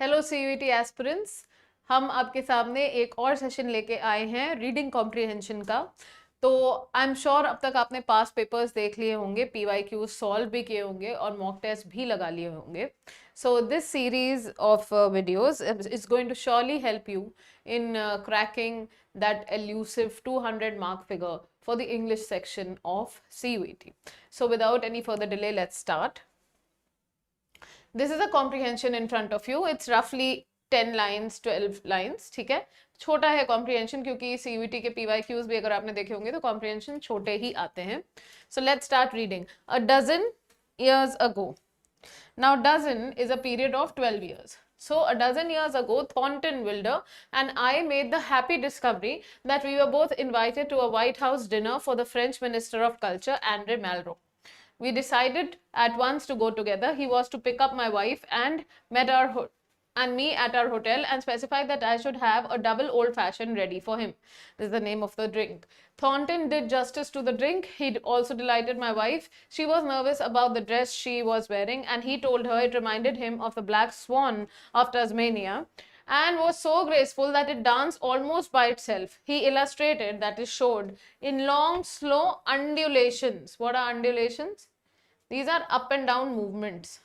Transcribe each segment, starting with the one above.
Hello CUET aspirants. हम आपके सामने एक और सेशन लेके आए हैं रीडिंग कॉम्प्रिहेंशन का। तो आई एम श्योर अब तक आपने पास पेपर्स देख लिए होंगे, पीवाईक्यू सॉल्व भी किए होंगे और मॉक टेस्ट भी लगा लिए होंगे। So this series of videos is going to surely help you in cracking that elusive 200 mark figure for the English section of CUET. So without any further delay, let's start. This is a comprehension in front of you. It's roughly 10 lines, 12 lines. ठीक है, छोटा है comprehension क्योंकि CUET के PYQs भी अगर आपने देखे होंगे तो comprehension छोटे ही आते हैं. So let's start reading. A dozen years ago. Now dozen is a period of 12 years. So a dozen years ago, Thornton Wilder and I made the happy discovery that we were both invited to a White House dinner for the French Minister of Culture, Andre Malraux. We decided at once to go together. He was to pick up my wife and me at our hotel and specified that I should have a double old-fashioned ready for him. This is the name of the drink. Thornton did justice to the drink. He also delighted my wife. She was nervous about the dress she was wearing, and he told her it reminded him of the black swan of Tasmania and was so graceful that it danced almost by itself. He illustrated, that is showed, in long, slow undulations. What are undulations? These are up and down movements.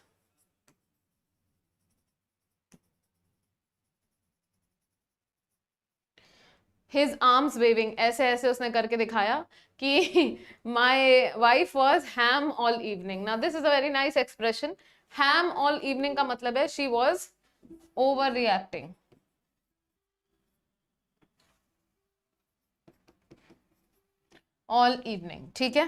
His arms waving. ऐसे ऐसे उसने करके दिखाया कि my wife was ham all evening. Now this is a very nice expression. Ham all evening का मतलब है she was overreacting. All evening. ठीक है.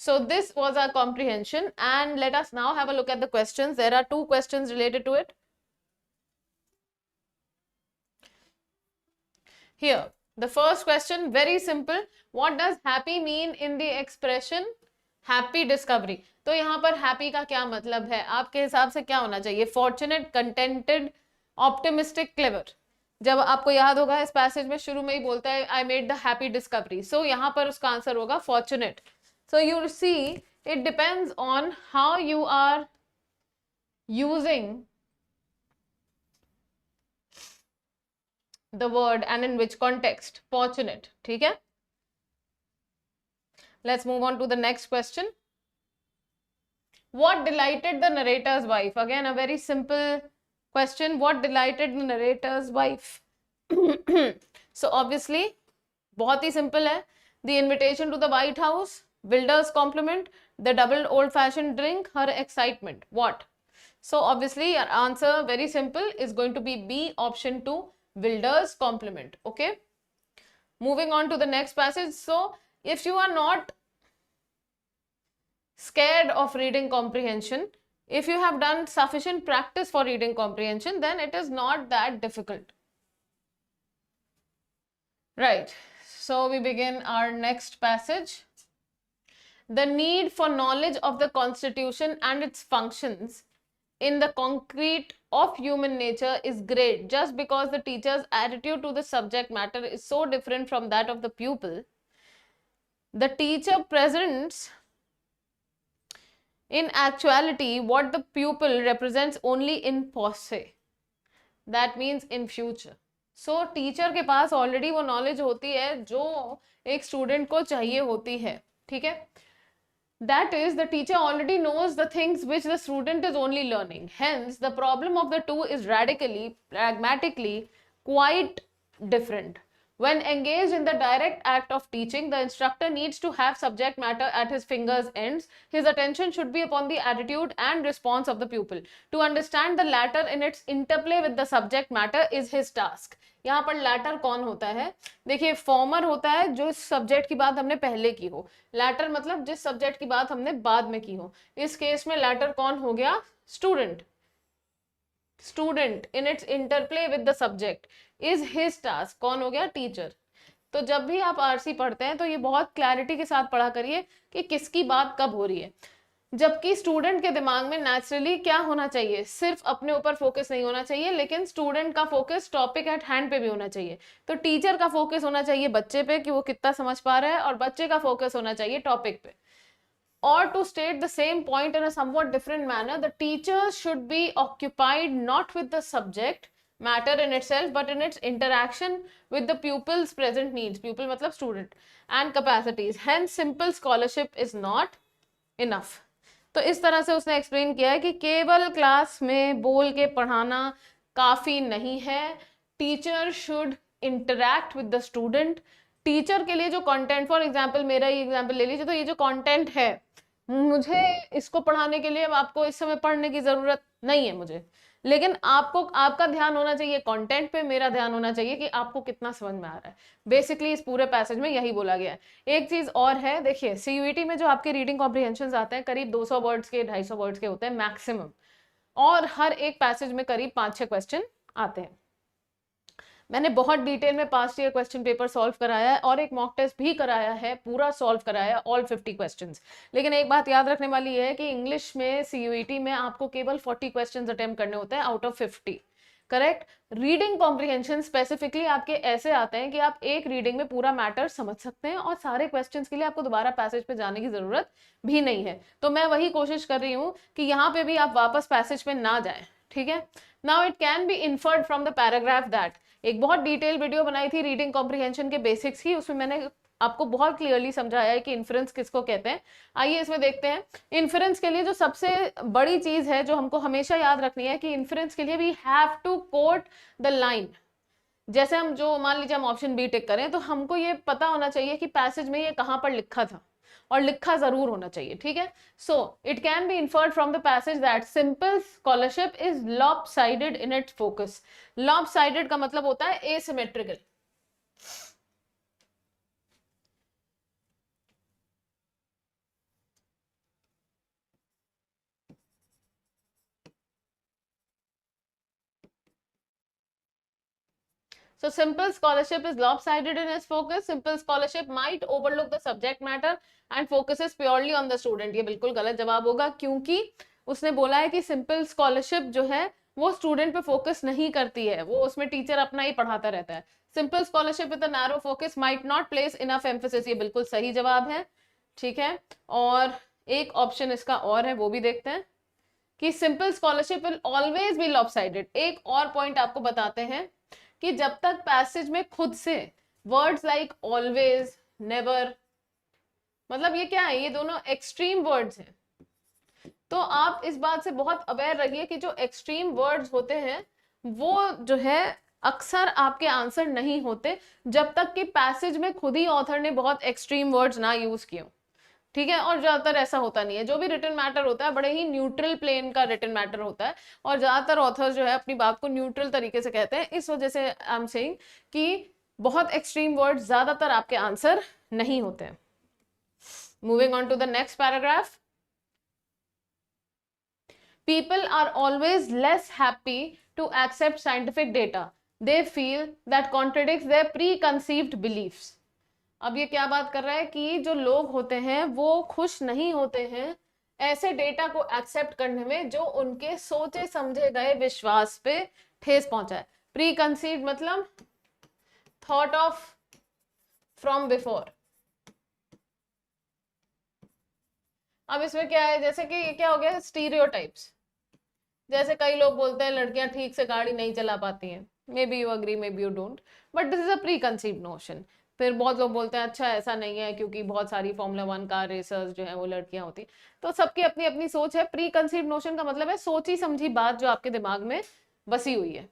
So this was our comprehension, and let us now have a look at the questions. There are two questions related to it. Here, the first question, very simple. What does happy mean in the expression happy discovery? तो यहाँ पर happy का क्या मतलब है? आपके हिसाब से क्या होना चाहिए? Fortunate, contented, optimistic, clever. जब आपको याद होगा इस पैसेज में शुरू में ही बोलता है I made the happy discovery. So यहाँ पर उसका आंसर होगा fortunate. So you'll see it depends on how you are using the word and in which context. Fortunate. ठीक है? Let's move on to the next question. What delighted the narrator's wife? Again, a very simple question. What delighted the narrator's wife? So obviously, बहुत ही simple है. The invitation to the White House, Wilder's compliment, the double old-fashioned drink, her excitement. What? So obviously, your answer, very simple, is going to be B, option 2, Wilder's compliment. Okay? Moving on to the next passage. So, if you are not scared of reading comprehension, if you have done sufficient practice for reading comprehension, then it is not that difficult. Right. So, we begin our next passage. The need for knowledge of the Constitution and its functions in the concrete of human nature is great. Just because the teacher's attitude to the subject matter is so different from that of the pupil, the teacher presents in actuality what the pupil represents only in posse. That means in future. So teacher के पास already वो knowledge होती है जो एक student को चाहिए होती है. ठीक है? That is, the teacher already knows the things which the student is only learning. Hence, the problem of the two is radically, pragmatically, quite different. When engaged in the direct act of teaching, the instructor needs to have subject matter at his fingers' ends. His attention should be upon the attitude and response of the pupil. To understand the latter in its interplay with the subject matter is his task. यहाँ पर letter कौन होता है? देखिए, farmer होता है जो subject की बात हमने पहले की हो. लैटर मतलब जिस सब्जेक्ट की बात हमने बाद में की हो. इस केस में लैटर कौन हो गया? Student. Student in its interplay with the subject is his task. कौन हो गया? टीचर. तो जब भी आप आरसी पढ़ते हैं तो ये बहुत क्लैरिटी के साथ पढ़ा करिए कि किसकी बात कब हो रही है. जबकि स्टूडेंट के दिमाग में नेचुरली क्या होना चाहिए? सिर्फ अपने ऊपर फोकस नहीं होना चाहिए, लेकिन स्टूडेंट का फोकस टॉपिक एट हैंड पे भी होना चाहिए. तो टीचर का फोकस होना चाहिए बच्चे पे कि वो कितना समझ पा रहा है, और बच्चे का फोकस होना चाहिए टॉपिक पे. or to state the same point in a somewhat different manner, the teacher should be occupied not with the subject matter in itself but in its interaction with the pupil's present needs. Pupil matlab student and capacities. Hence simple scholarship is not enough. तो इस तरह से उसने explain किया है कि केवल class में बोल के पढ़ाना काफी नहीं है. Teacher should interact with the student. Teacher के लिए जो कंटेंट, फॉर एग्जांपल मेरा ही एग्जांपल ले लीजिए, तो ये जो कंटेंट है, मुझे इसको पढ़ाने के लिए आपको इस समय पढ़ने की जरूरत नहीं है मुझे, लेकिन आपको आपका ध्यान होना चाहिए कंटेंट पे, मेरा ध्यान होना चाहिए कि आपको कितना समझ में आ रहा है. बेसिकली इस पूरे पैसेज में यही बोला गया है. एक चीज और है, देखिए सीयूईटी में जो आपके रीडिंग कॉम्प्रिहेंशन आते हैं करीब 200 वर्ड्स के, 250 वर्ड्स के होते हैं मैक्सिमम, और हर एक पैसेज में करीब 5-6 क्वेश्चन आते हैं. मैंने बहुत डिटेल में past year question paper solve कराया है और एक मॉक टेस्ट भी कराया है, पूरा सॉल्व कराया है, ऑल 50 क्वेश्चंस. लेकिन एक बात याद रखने वाली है कि इंग्लिश में सीयूईटी में आपको केवल 40 क्वेश्चंस अटेम्प्ट करने होते हैं out of 50. Correct. Reading comprehension specifically आपके ऐसे आते हैं कि आप एक रीडिंग में पूरा मैटर समझ सकते हैं और सारे क्वेश्चंस के लिए आपको दोबारा पैसेज पे जाने की जरूरत भी नहीं है. तो मैं वही कोशिश कर रही हूँ कि यहाँ पे भी आप वापस पैसेज पे ना जाएं. ठीक है. Now it can be inferred from the paragraph that, एक बहुत डिटेल वीडियो बनाई थी रीडिंग कॉम्प्रिहेंशन के बेसिक्स की, उसमें मैंने आपको बहुत क्लियरली समझाया है कि इन्फ्रेंस किसको कहते हैं. आइए इसमें देखते हैं. इन्फ्रेंस के लिए जो सबसे बड़ी चीज है जो हमको हमेशा याद रखनी है कि इन्फ्रेंस के लिए we have to quote the line. जैसे हम जो मान लीजिए हम ऑप्शन बी टिक करें तो हमको ये पता होना चाहिए कि पैसेज में ये कहां पर लिखा था, और लिखा जरूर होना चाहिए. ठीक है. So it can be inferred from the passage that simple scholarship is lopsided in its focus. Lopsided का मतलब होता है asymmetrical. So simple scholarship is lopsided in its focus. Simple scholarship might overlook the subject matter and focuses purely on the student. ये बिल्कुल गलत जवाब होगा, क्योंकि उसने बोला है कि सिंपल स्कॉलरशिप जो है वो स्टूडेंट पे फोकस नहीं करती है, वो उसमें टीचर अपना ही पढ़ाता रहता है. Simple scholarship with a narrow focus might not place enough emphasis. ये बिल्कुल सही जवाब है. ठीक है. और एक ऑप्शन इसका और है, वो भी देखते हैं कि simple scholarship will always be lopsided. एक और पॉइंट आपको बताते हैं कि जब तक पैसेज में खुद से वर्ड्स लाइक ऑलवेज, नेवर, मतलब ये क्या है, ये दोनों एक्सट्रीम वर्ड्स हैं. तो आप इस बात से बहुत अवेयर रहिए कि जो एक्सट्रीम वर्ड्स होते हैं वो जो है अक्सर आपके आंसर नहीं होते जब तक कि पैसेज में खुद ही ऑथर ने बहुत एक्सट्रीम वर्ड्स ना यूज किए. ठीक है. और ज्यादातर ऐसा होता नहीं है. जो भी रिटन मैटर होता है बड़े ही न्यूट्रल प्लेन का रिटन मैटर होता है, और ज्यादातर ऑथर जो है अपनी बात को न्यूट्रल तरीके से कहते हैं. इस वजह से आई एम सेइंग कि बहुत एक्सट्रीम वर्ड्स ज्यादातर आपके आंसर नहीं होते हैं. Moving on to the next paragraph. People are always less happy to accept scientific data. They feel that contradicts their preconceived beliefs. अब ये क्या बात कर रहा है कि जो लोग होते हैं वो खुश नहीं होते हैं ऐसे डेटा को एक्सेप्ट करने में जो उनके सोचे समझे गए विश्वास पे ठेस पहुंचाए. प्री कंसीव्ड मतलब थॉट ऑफ फ्रॉम बिफोर. अब इसमें क्या है, जैसे कि क्या हो गया, स्टीरियोटाइप्स. जैसे कई लोग बोलते हैं लड़कियां ठीक से गाड़ी नहीं चला पाती हैं. May be you agree, may be you don't, but this is a pre conceived notion. फिर बहुत लोग बोलते हैं अच्छा ऐसा नहीं है क्योंकि बहुत सारी फॉर्मूला 1 कार रेसर्स जो है वो लड़कियां होती. तो सबकी अपनी अपनी सोच है. प्री कंसीव्ड नोशन का मतलब है सोची समझी बात जो आपके दिमाग में बसी हुई है.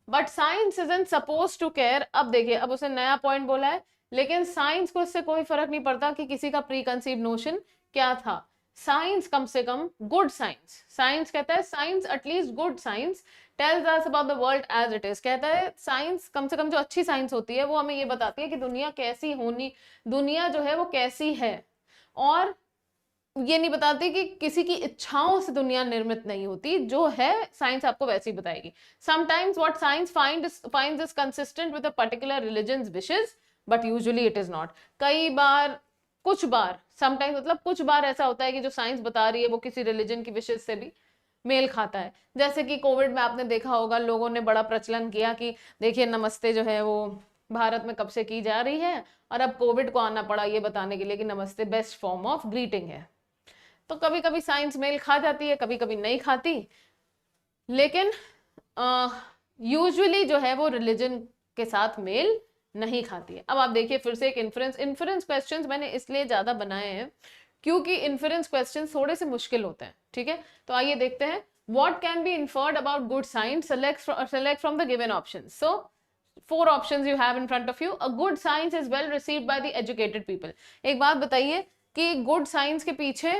But science isn't suppose to care. अब देखिए, अब उसने नया पॉइंट बोला है, लेकिन साइंस को इससे कोई फर्क नहीं पड़ता कि किसी का प्री कंसीव्ड नोशन क्या था. साइंस कम से कम गुड साइंस, साइंस कहता है science at least good science tells us about the world as it is. कहता है साइंस कम से कम जो अच्छी साइंस होती है वो हमें ये बताती है कि दुनिया कैसी होनी, दुनिया जो है वो कैसी है, और ये नहीं बताती कि किसी की इच्छाओं से दुनिया निर्मित नहीं होती. जो है साइंस आपको वैसे ही बताएगी. Sometimes what science finds is consistent with a particular religions wishes, but usually it is not. कई बार, कुछ बार, समटाइम्स मतलब कुछ बार ऐसा होता है कि जो साइंस बता रही है वो किसी रिलीजन की विशेष से भी मेल खाता है. जैसे कि कोविड में आपने देखा होगा लोगों ने बड़ा प्रचलन किया कि देखिए नमस्ते जो है वो भारत में कब से की जा रही है, और अब कोविड को आना पड़ा ये बताने के लिए कि नमस्ते बेस्ट फॉर्म ऑफ ग्रीटिंग है। तो कभी कभी साइंस मेल खा जाती है, कभी कभी नहीं खाती, लेकिन यूजुअली जो है वो रिलीजन के साथ मेल नहीं खाती है। अब आप देखिए फिर से एक इन्फरेंस क्वेश्चंस मैंने इसलिए ज्यादा बनाए हैं क्योंकि इन्फरेंस क्वेश्चंस थोड़े से मुश्किल होते हैं, ठीक है। तो आइए देखते हैं, what can be inferred about good science, select from the given options. So 4 options you have in front of you. A good science is well received by the educated people. एक बात बताइए कि गुड साइंस के पीछे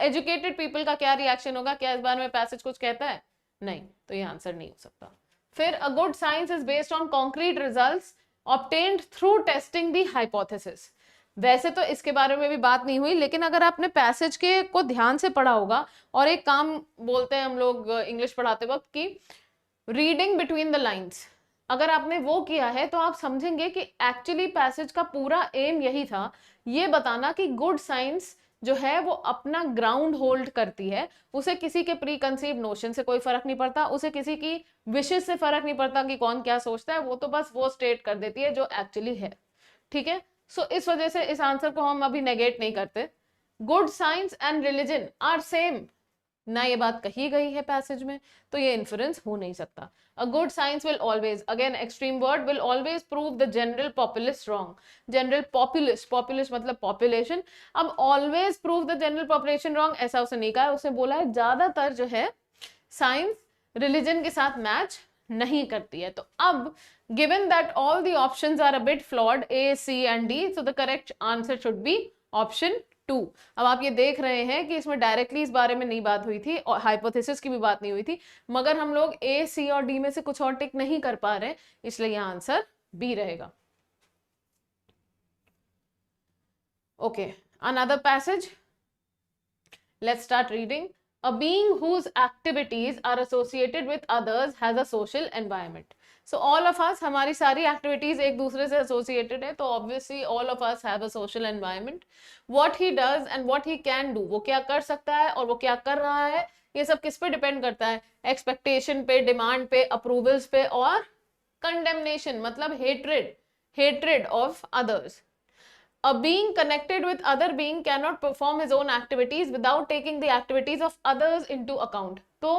educated people का क्या reaction होगा? क्या इस बारे में पैसेज कुछ कहता है? नहीं, तो ये आंसर नहीं हो सकता। फिर a good science is based on concrete results obtained through testing the hypothesis. वैसे तो इसके बारे में भी बात नहीं हुई, लेकिन अगर आपने पैसेज के को ध्यान से पढ़ा होगा, और एक काम बोलते हैं हम लोग इंग्लिश पढ़ाते वक्त की रीडिंग बिटवीन द लाइंस, अगर आपने वो किया है तो आप समझेंगे कि एक्चुअली पैसेज का पूरा एम यही था, ये बताना कि गुड साइंस जो है वो अपना ग्राउंड होल्ड करती है, उसे किसी के प्री कंसीव नोशन से कोई फर्क नहीं पड़ता, उसे किसी की विशेष से फर्क नहीं पड़ता कि कौन क्या सोचता है, वो तो बस वो स्टेट कर देती है जो एक्चुअली है, ठीक है। सो इस वजह से इस आंसर को हम अभी नेगेट नहीं करते। Good science and religion are same, ना ये बात कही गई है पैसेज में, तो ये इन्फ्लुएंस हो नहीं सकता। A good science will always, again extreme word, will always prove the general populist wrong. General populist, populist मतलब पॉपुलेशन, अब always prove the general population wrong ऐसा उसने नहीं कहा, उसने बोला है ज्यादातर जो है साइंस रिलीजन के साथ मैच नहीं करती है। तो अब given that all the options are a bit flawed, A, C and D, so the correct answer should be option 2। अब आप ये देख रहे हैं कि इसमें डायरेक्टली इस बारे में नहीं बात हुई थी और हाइपोथेसिस की भी बात नहीं हुई थी, मगर हम लोग A, C और D में से कुछ और टिक नहीं कर पा रहे, इसलिए यह आंसर B रहेगा। Okay, another passage. Let's start reading. A being whose activities are associated with others has a social environment. So all of us, हमारी सारी activities एक दूसरे से associated है, तो obviously all of us have a social environment. What he does and what he can do, वो क्या कर सकता है और वो क्या कर रहा है, ये सब किस पे डिपेंड करता है? एक्सपेक्टेशन पे, डिमांड पे, अप्रूवल्स पे और कंडेमनेशन मतलब hatred of others. A being connected with other being cannot perform his own activities without taking the activities of others into account. तो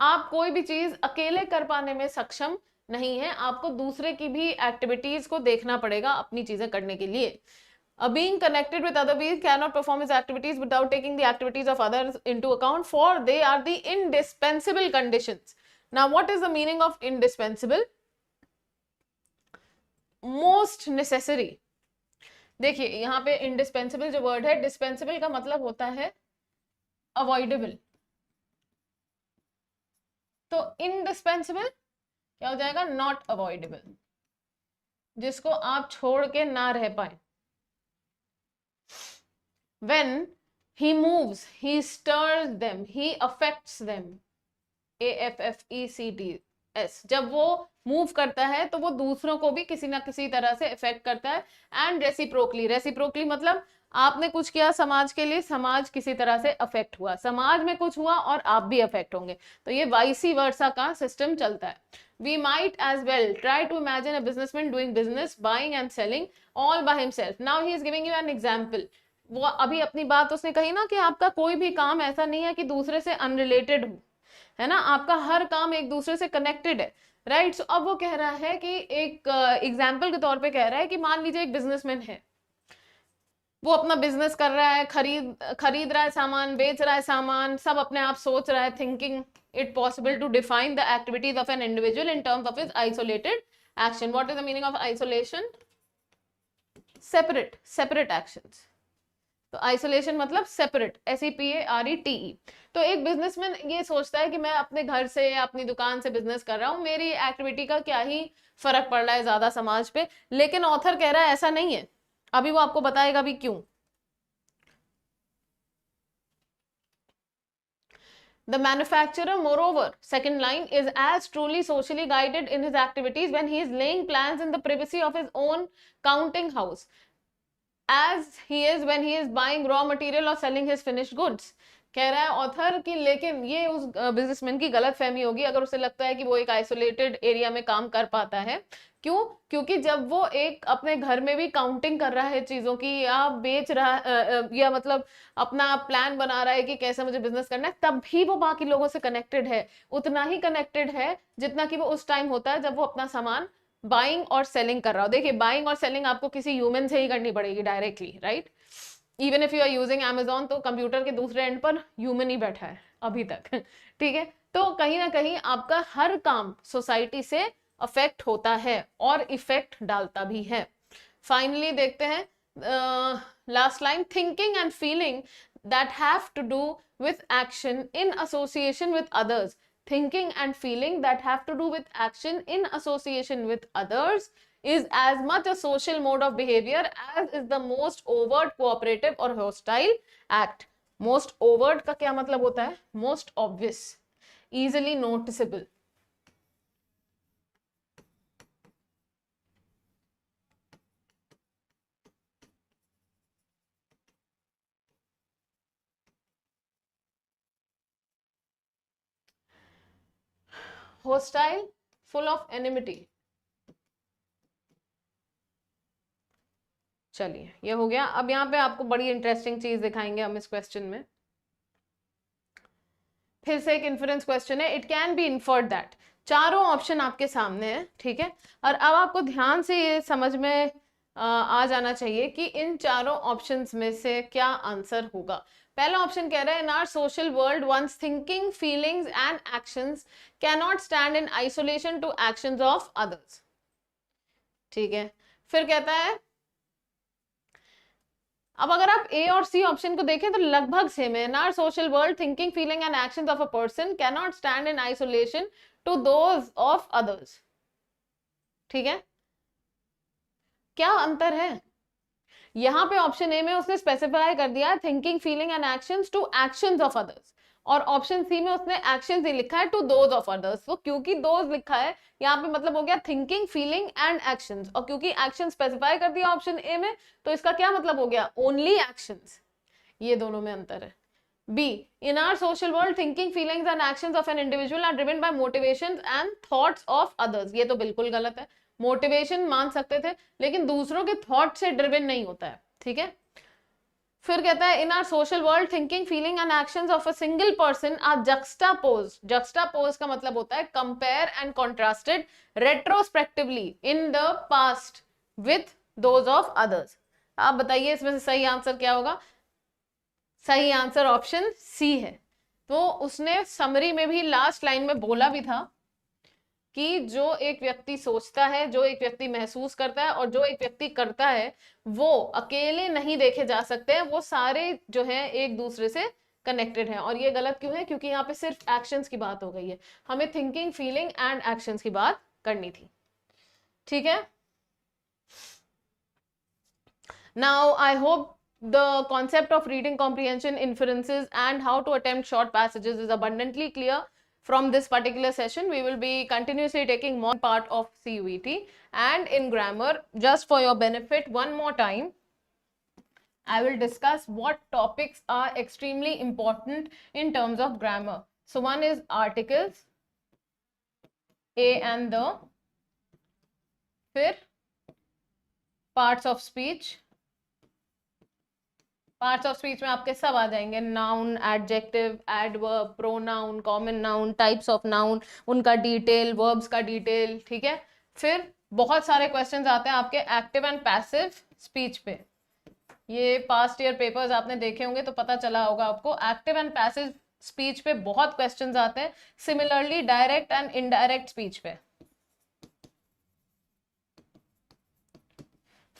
आप कोई भी चीज अकेले कर पाने में सक्षम नहीं है, आपको दूसरे की भी एक्टिविटीज को देखना पड़ेगा अपनी चीजें करने के लिए। A being connected with other beings cannot perform his activities without taking the activities of others into account, for they are the indispensable conditions. Now, what is the meaning of indispensable? Most necessary. देखिए यहाँ पे indispensable जो word है, dispensable का मतलब होता है avoidable, तो इनडिस्पेंसिबल क्या हो जाएगा? नॉट अवॉइडेबल, जिसको आप छोड़ के ना रह पाए। When he moves, he stirs them, he affects them, AFFECTS, जब वो मूव करता है तो वो दूसरों को भी किसी ना किसी तरह से इफेक्ट करता है। एंड रेसिप्रोकली, रेसिप्रोकली मतलब आपने कुछ किया समाज के लिए, समाज किसी तरह से अफेक्ट हुआ, समाज में कुछ हुआ और आप भी अफेक्ट होंगे, तो ये वाइसी वर्सा का सिस्टम चलता है। We might as well try to imagine a businessman doing business, buying and selling all by himself. Now he is giving you an example. वो अभी अपनी बात उसने कही ना कि आपका कोई भी काम ऐसा नहीं है कि दूसरे से अनरिलेटेड हो, है ना, आपका हर काम एक दूसरे से कनेक्टेड है, राइट। सो अब वो कह रहा है कि एक एग्जाम्पल के तौर पे कह रहा है कि मान लीजिए एक बिजनेसमैन है, वो अपना बिजनेस कर रहा है, खरीद रहा है सामान, बेच रहा है सामान, सब अपने आप सोच रहा है, thinking it possible to define the activities of an individual in terms of his isolated action. What is the meaning of isolation? Separate actions. तो आइसोलेशन मतलब सेपरेट, SEPARETE। तो एक बिजनेसमैन ये सोचता है कि मैं अपने घर से या अपनी दुकान से बिजनेस कर रहा हूँ, मेरी एक्टिविटी का क्या ही फर्क पड़ रहा है ज्यादा समाज पे, लेकिन ऑथर कह रहा है ऐसा नहीं है, अभी वो आपको बताएगा भी क्यों। The manufacturer, moreover, second line, is as truly socially guided in his activities when he is laying plans in the privacy of his own counting house as he is when he is buying raw material or selling his finished goods. कह रहा है author कि लेकिन ये उस businessman की गलत फहमी होगी अगर उसे लगता है कि वो एक आइसोलेटेड एरिया में काम कर पाता है। क्यों? क्योंकि जब वो एक अपने घर में भी काउंटिंग कर रहा है चीजों की, या बेच रहा या मतलब अपना प्लान बना रहा है कि कैसे मुझे बिजनेस करना है, तब भी वो बाकी लोगों से कनेक्टेड है। उतना ही कनेक्टेड है जितना कि वो उस टाइम होता है जब वो अपना सामान बाइंग और सेलिंग कर रहा हो। देखिए, बाइंग और सेलिंग आपको किसी ह्यूमन से ही करनी पड़ेगी directly, right? Even if you are using Amazon, तो कंप्यूटर के दूसरे एंड पर ह्यूमन ही बैठा है अभी तक। ठीक है, तो कहीं ना कहीं आपका हर काम सोसाइटी से अफेक्ट होता है और इफेक्ट डालता भी है। फाइनली देखते हैं last line, thinking and feeling that have to do with action in association with others. Thinking and feeling that have to do with action in association with others is as much a social mode of behavior as is the most overt cooperative or hostile act. Most overt का क्या मतलब होता है? Most obvious, easily noticeable. Hostile, full of enmity. चलिए, ये हो गया। अब यहाँ पे आपको बड़ी इंटरेस्टिंग चीज दिखाएंगे हम इस क्वेश्चन में। फिर से एक इन्फरेंस क्वेश्चन है। It can be inferred that, चारों ऑप्शन आपके सामने है, ठीक है? और अब आपको ध्यान से ये समझ में आ जाना चाहिए कि इन चारों ऑप्शंस में से क्या आंसर होगा। पहला ऑप्शन कह रहा है, in our social world once thinking, feelings and actions can not stand in isolation to actions of others. ठीक है, फिर कहता है, अब अगर आप ए और सी ऑप्शन को देखें तो लगभग सेम है। In our social world thinking, feeling and actions of a person can not stand in isolation to those of others. ठीक है, क्या अंतर है? यहां पे ऑप्शन ए में उसने स्पेसिफाई कर दिया thinking, feeling and actions to actions of others, और ऑप्शन सी में उसने एक्शंस ही लिखा है टू दोज ऑफ अदर्स। तो क्योंकि दोज लिखा है यहाँ पे मतलब हो गया थिंकिंग, फीलिंग एंड एक्शंस, और क्योंकि एक्शन स्पेसिफाई कर दिया ऑप्शन ए में, तो इसका क्या मतलब हो गया? Only actions. ये दोनों में अंतर है। B. In our social world, thinking, feelings and actions of an individual are driven by motivations and thoughts of others. ये तो बिल्कुल गलत है। मोटिवेशन मान सकते थे, लेकिन दूसरों के थॉट से ड्रिवन नहीं होता है। ठीक है, फिर कहता है, in our social world thinking, feeling and actions of a single person are juxtapose. Juxtapose का मतलब होता है compare and contrasted retrospectively in the past with those of others. आप बताइए इसमें से सही आंसर क्या होगा? सही आंसर ऑप्शन सी है। तो उसने समरी में भी लास्ट लाइन में बोला भी था कि जो एक व्यक्ति सोचता है, जो एक व्यक्ति महसूस करता है और जो एक व्यक्ति करता है, वो अकेले नहीं देखे जा सकते हैं, वो सारे जो है एक दूसरे से कनेक्टेड हैं। और ये गलत क्यों है? क्योंकि यहाँ पे सिर्फ एक्शंस की बात हो गई है, हमें थिंकिंग, फीलिंग एंड एक्शंस की बात करनी थी। ठीक है, now I hope the concept of reading comprehension, inferences and how to attempt short passages is abundantly clear from this particular session. We will be continuously taking more part of CUET, and in grammar, just for your benefit, one more time I will discuss what topics are extremely important in terms of grammar. So one is articles, a and the, फिर parts of speech, parts of speech में आपके सब आ जाएंगे, noun, adjective, adverb, pronoun, common noun, types of noun, उनका detail, verbs का detail. ठीक है, फिर बहुत सारे क्वेश्चंस आते हैं आपके एक्टिव एंड पैसिव स्पीच पे। ये पास्ट ईयर पेपर्स आपने देखे होंगे तो पता चला होगा आपको, एक्टिव एंड पैसिव स्पीच पे बहुत क्वेश्चंस आते हैं। Similarly direct and indirect speech पे।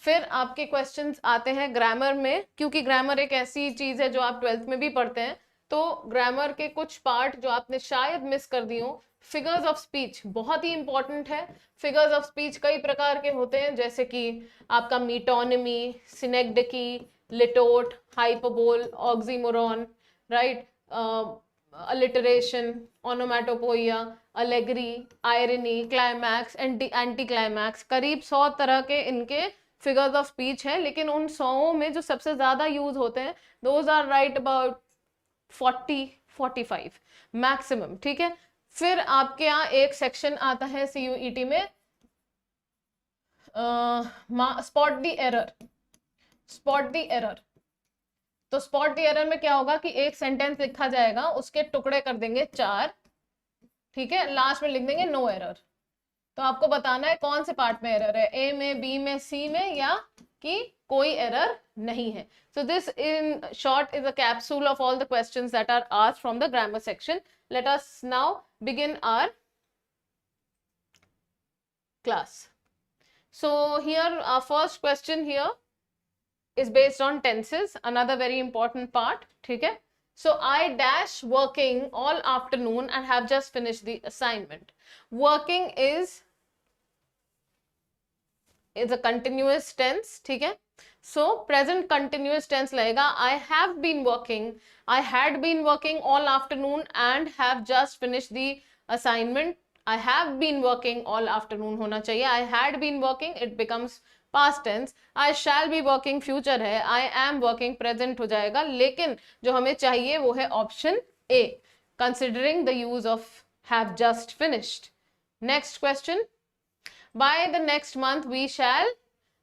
फिर आपके क्वेश्चंस आते हैं ग्रामर में, क्योंकि ग्रामर एक ऐसी चीज है जो आप 12th में भी पढ़ते हैं, तो ग्रामर के कुछ पार्ट जो आपने शायद मिस कर दिए हो। फिगर्स ऑफ स्पीच बहुत ही इंपॉर्टेंट है। फिगर्स ऑफ स्पीच कई प्रकार के होते हैं, जैसे कि आपका metonymy, synecdoche, litotes, hyperbole, oxymoron, right, alliteration, onomatopoeia, allegory, irony, climax, anti climax. करीब 100 तरह के इनके फिगर्स ऑफ स्पीच है, लेकिन उन 100 में जो सबसे ज्यादा यूज होते हैं, those are right about 40-45 maximum, ठीक है। फिर आपके यहाँ एक सेक्शन आता है CUET में, spot the error. Spot the error, तो स्पॉट द एरर में क्या होगा कि एक सेंटेंस लिखा जाएगा, उसके टुकड़े कर देंगे 4, ठीक है, लास्ट में लिख देंगे नो एरर। तो आपको बताना है कौन से पार्ट में एरर है, ए में, बी में, सी में, या कि कोई एरर नहीं है। So this in short is a capsule of all the questions that are asked from the grammar section. Let us now begin our class. So here our first question here is based on tenses, another very important part, ठीक है। So I dash working all afternoon and have just finished the assignment. Working is a continuous tense, ठीक है। So present continuous tense लगेगा, I have been working, I had been working all afternoon and have just finished the assignment. I have been working all afternoon होना चाहिए, I had been working, it becomes past tense. I shall be working future है, I am working present हो जाएगा, लेकिन जो हमें चाहिए वो है option A, considering the use of have just finished. Next question. By the next month we shall,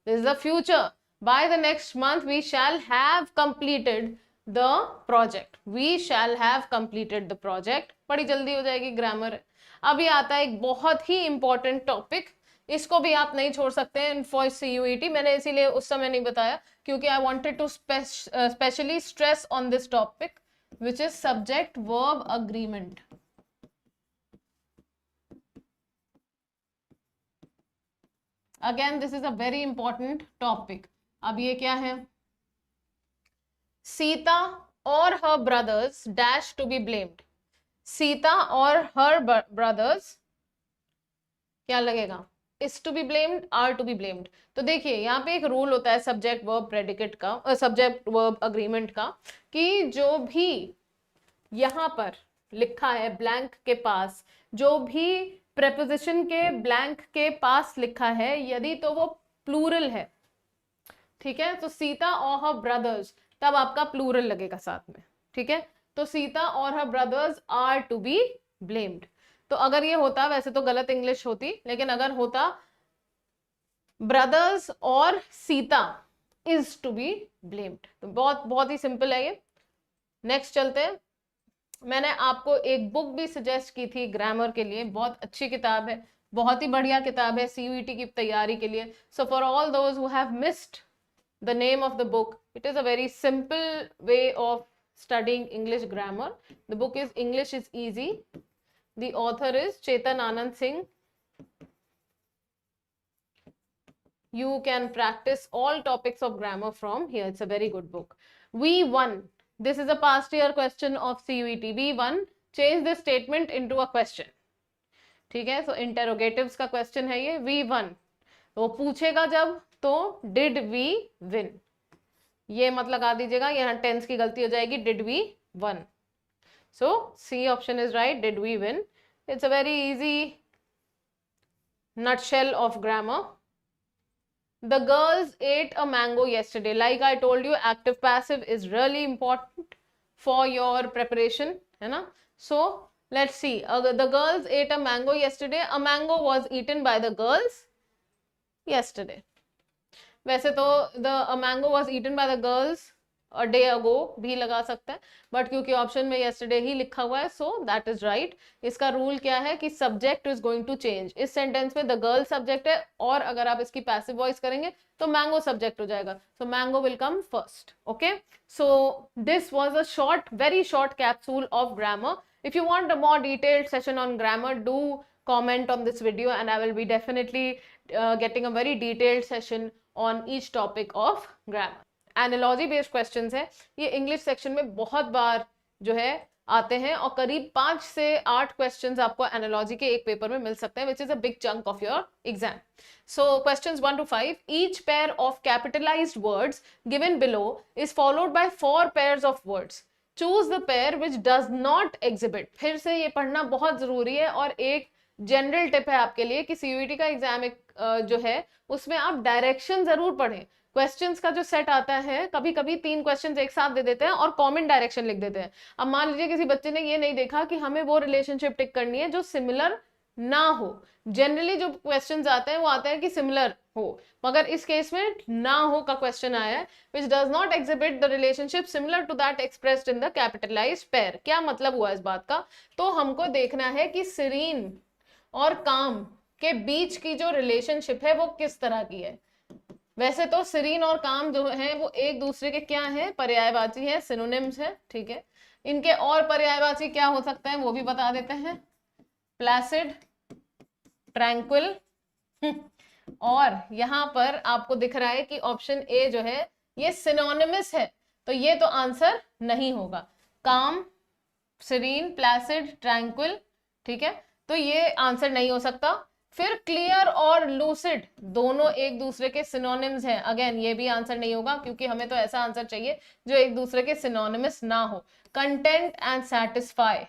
this is the future, by the next month we shall have completed the project. We shall have completed the project. बड़ी जल्दी हो जाएगी, grammar. अभी आता है एक बहुत ही इंपॉर्टेंट टॉपिक, इसको भी आप नहीं छोड़ सकते हैं फॉर CUET। मैंने इसीलिए उस समय नहीं बताया क्योंकि I wanted to specially stress on this topic which is subject verb agreement. Again this is a very important topic. अब ये क्या है, सीता और her brothers dash to be blamed. Sita और हर ब्रदर्स क्या लगेगा, is to be blamed, are to be blamed. तो देखिए यहाँ पे एक रूल होता है सब्जेक्ट वर्ब प्रेडिकेट का, सब्जेक्ट वर्ब अग्रीमेंट का, कि जो भी यहाँ पर लिखा है ब्लैंक के पास, जो भी प्रेपोजिशन के ब्लैंक के पास लिखा है, यदि तो वो प्लूरल है, ठीक है, तो सीता और हर ब्रदर्स, तब आपका प्लूरल लगेगा साथ में, ठीक है। तो सीता और her brothers are to be blamed. तो अगर ये होता, वैसे तो गलत इंग्लिश होती, लेकिन अगर होता ब्रदर्स और Sita is to be blamed, तो बहुत ही सिंपल है ये। नेक्स्ट चलते हैं। मैंने आपको एक बुक भी सजेस्ट की थी ग्रामर के लिए, बहुत अच्छी किताब है, बहुत ही बढ़िया किताब है CUET की तैयारी के लिए। So for all those who have missed the name of the book, it is a very simple way of studying English grammar. The book is English is Easy. The author is Chetan Anand Singh. You can practice all topics of grammar from here. It's a very good book. V1, this is a past year question of CUET. V1, change the statement into a question, ठीक है। so interrogatives का question है ये। V1 वो पूछेगा जब, तो did we win, ये मत लगा दीजिएगा, यहाँ टेंस की गलती हो जाएगी, did we won. So C option is right, did we win. It's a very easy nutshell of grammar. The girls ate a mango yesterday. Like I told you, active passive is really important for your preparation, है ना। So let's see, the girls ate a mango yesterday. A mango was eaten by the girls yesterday. वैसे तो a mango was eaten by the girls a day ago भी लगा सकते हैं, but क्योंकि option में yesterday ही लिखा हुआ है, so that is right. इसका रूल क्या है कि subject is going to change. इस सेंटेंस में the girl subject है, और अगर आप इसकी passive voice करेंगे तो mango subject हो जाएगा, so mango will come first. Okay, so this was a short, very short capsule of grammar. If you want a more detailed session on grammar, do comment on this video and I will be definitely getting a very detailed session on each topic of grammar. Analogy based questions है ये, English section में बहुत बार जो है आते हैं, और करीब 5 से 8 क्वेश्चंस आपको एनालॉजी के एक पेपर में मिल सकते हैं, which is a big chunk of your exam. So questions 1 to 5, each pair of capitalized words given below is followed by 4 pairs of words. Choose the pair which does not exhibit. फिर से ये पढ़ना बहुत जरूरी है, और एक general tip है आपके लिए कि CUET का एग्जाम जो है उसमें आप डायरेक्शन जरूर पढ़ें, क्वेश्चंस का जो सेट आता है, कभी कभी 3 क्वेश्चंस एक साथ दे देते हैं और कॉमन डायरेक्शन लिख देते हैं। अब मान लीजिए किसी बच्चे ने ये नहीं देखा कि हमें वो रिलेशनशिप टिक करनी है जो सिमिलर ना हो। जनरली जो क्वेश्चंस आते हैं वो आते हैं कि सिमिलर हो, मगर इस केस में ना हो का क्वेश्चन आया है, which does not exhibit the relationship similar to that expressed in the capitalized pair। क्या मतलब हुआ इस बात का? तो हमको देखना है कि सीरीन और काम के बीच की जो रिलेशनशिप है वो किस तरह की है। वैसे तो सीरीन और काम जो है वो एक दूसरे के क्या है, पर्यायवाची है, सिनोनिम्स है, ठीक है। इनके और पर्यायवाची क्या हो सकते हैं वो भी बता देते हैं, प्लासिड, ट्रैंक्विल। और यहां पर आपको दिख रहा है कि ऑप्शन ए जो है ये सिनोनिमस है, तो ये तो आंसर नहीं होगा। काम, सीरीन, प्लासिड, ट्रैंक्विल, ठीक है, तो ये आंसर नहीं हो सकता। फिर क्लियर और लूसिड दोनों एक दूसरे के सिनोनिम्स हैं, अगेन ये भी आंसर नहीं होगा, क्योंकि हमें तो ऐसा आंसर चाहिए जो एक दूसरे के सिनोनिमस ना हो। कंटेंट एंड सैटिस्फाई,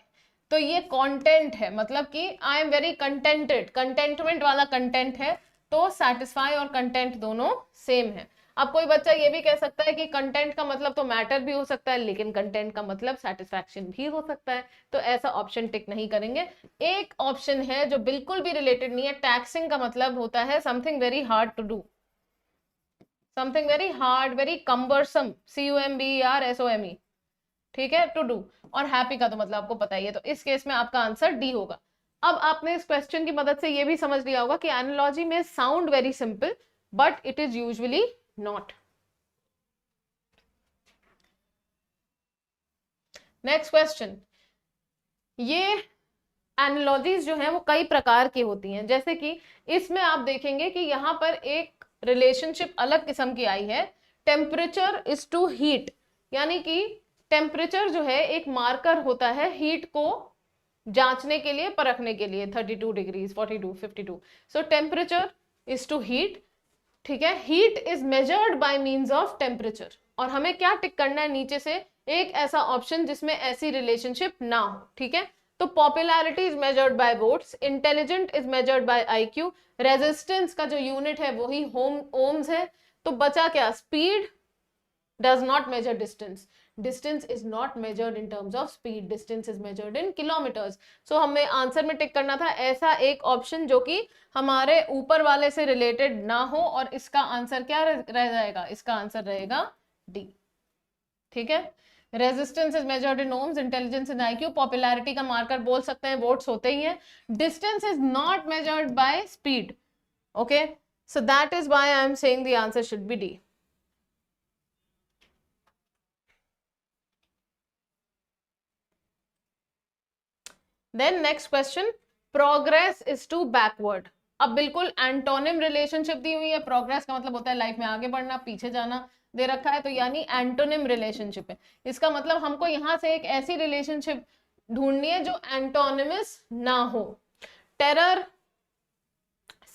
तो ये कंटेंट है, मतलब कि I am very contented, contentment वाला कंटेंट है, तो सैटिस्फाई और कंटेंट दोनों सेम है। अब कोई बच्चा ये भी कह सकता है कि कंटेंट का मतलब तो मैटर भी हो सकता है, लेकिन कंटेंट का मतलब सेटिस्फैक्शन भी हो सकता है, तो ऐसा ऑप्शन टिक नहीं करेंगे। एक ऑप्शन है जो बिल्कुल भी रिलेटेड नहीं है, टैक्सिंग का मतलब होता है something very hard to do, something very hard, very cumbersome, CUMBERSOME, ठीक है, टू डू। और हैप्पी का तो मतलब आपको पता ही है, तो इस केस में आपका आंसर डी होगा। अब आपने इस क्वेश्चन की मदद से ये भी समझ लिया होगा कि एनालॉजी में sound very simple but it is usually not. Next question, ये एनालॉजीज जो है वो कई प्रकार की होती हैं, जैसे कि इसमें आप देखेंगे कि यहां पर एक रिलेशनशिप अलग किस्म की आई है, टेम्परेचर इज टू हीट, यानी कि टेम्परेचर जो है एक मार्कर होता है हीट को जांचने के लिए, परखने के लिए, 32 degrees, 42, 52, so temperature is to heat, ठीक है। Heat is measured by means of temperature, और हमें क्या टिक करना है नीचे से, एक ऐसा ऑप्शन जिसमें ऐसी रिलेशनशिप ना हो, ठीक है। तो popularity is measured bye votes, intelligent is measured bye IQ, resistance का जो यूनिट है वही ओम्स है, तो बचा क्या, speed does not measure distance, distance is not measured in terms of speed, distance is measured in kilometers। so हमें answer में टिक करना था ऐसा एक ऑप्शन जो कि हमारे ऊपर वाले से रिलेटेड ना हो, और इसका आंसर क्या रह जाएगा, इसका आंसर रहेगा डी, ठीक है। Resistance is measured in ohms, intelligence in IQ, popularity का मार्कर बोल सकते हैं, वोट्स होते ही हैं, distance is not measured by speed, okay, so that is why I am saying the answer should be D. Then next question, progress is to backward. अब बिल्कुल antonym relationship दी हुई है, प्रोग्रेस का मतलब होता है लाइफ में आगे बढ़ना, पीछे जाना दे रखा है, तो यानी एंटोनिम रिलेशनशिप है। इसका मतलब हमको यहां से एक ऐसी रिलेशनशिप ढूंढनी है जो एंटोनिमस ना हो। टेरर,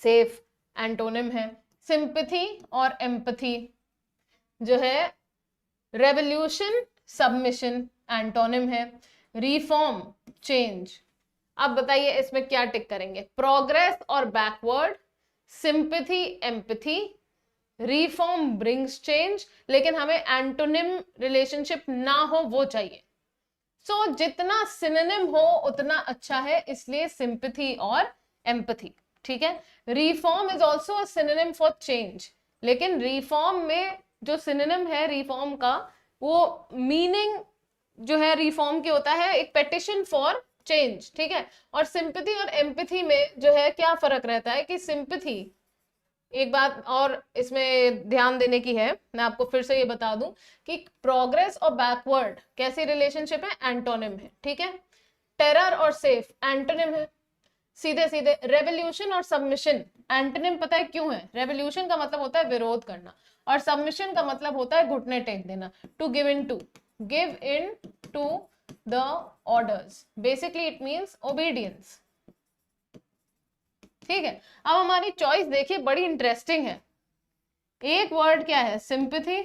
सेफ एंटोनिम है, सिंपैथी और एम्पैथी जो है, रेवोल्यूशन, सबमिशन एंटोनिम है, रिफॉर्म, चेंज। अब बताइए इसमें क्या टिक करेंगे, प्रोग्रेस और backward, sympathy, empathy, reform brings change, लेकिन हमें एंटोनिम रिलेशनशिप ना हो वो चाहिए। सो जितना सिनोनिम हो उतना अच्छा है, इसलिए सिंपैथी और एम्पैथी, ठीक है। Reform is also a synonym for change, लेकिन रिफॉर्म में जो सिनोनिम है रिफॉर्म का, वो मीनिंग जो है रिफॉर्म की होता है एक पेटिशन फॉर चेंज, ठीक है। और सिंपैथी और एम्पैथी में जो है क्या फर्क रहता है कि सिंपैथी, एक बात और इसमें ध्यान देने की है, मैं आपको फिर से ये बता दूं कि प्रोग्रेस और बैकवर्ड कैसी रिलेशनशिप है, एंटोनिम है, ठीक है। टेरर और सेफ एंटोनिम है, सीधे सीधे। रेवोल्यूशन और सबमिशन एंटोनिम, पता है क्यों है, रेवोल्यूशन का मतलब होता है विरोध करना, और सबमिशन का मतलब होता है घुटने टेक देना, to give in to the orders, basically it means obedience, ठीक है। अब हमारी चॉइस देखिए बड़ी इंटरेस्टिंग है, एक वर्ड क्या है, सिंपैथी,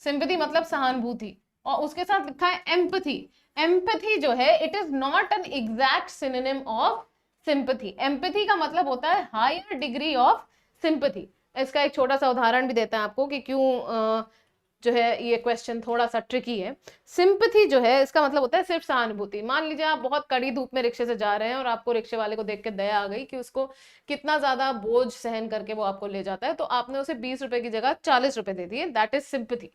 सिंपैथी मतलब सहानुभूति, और उसके साथ लिखा है एम्पैथी। एम्पैथी जो है it is not an exact synonym of sympathy, empathy का मतलब होता है हायर डिग्री ऑफ सिंपैथी, इसका एक छोटा सा उदाहरण भी देते हैं आपको कि क्यों जो है ये क्वेश्चन थोड़ा सा ट्रिकी है। सिंपैथी जो है इसका मतलब होता है सिर्फ सहानुभूति। मान लीजिए आप बहुत कड़ी धूप में रिक्शे से जा रहे हैं और आपको रिक्शे वाले को देख के दया आ गई कि उसको कितना ज्यादा बोझ सहन करके वो आपको ले जाता है, तो आपने उसे 20 रुपए की जगह 40 रुपए दे दिए, that is sympathy.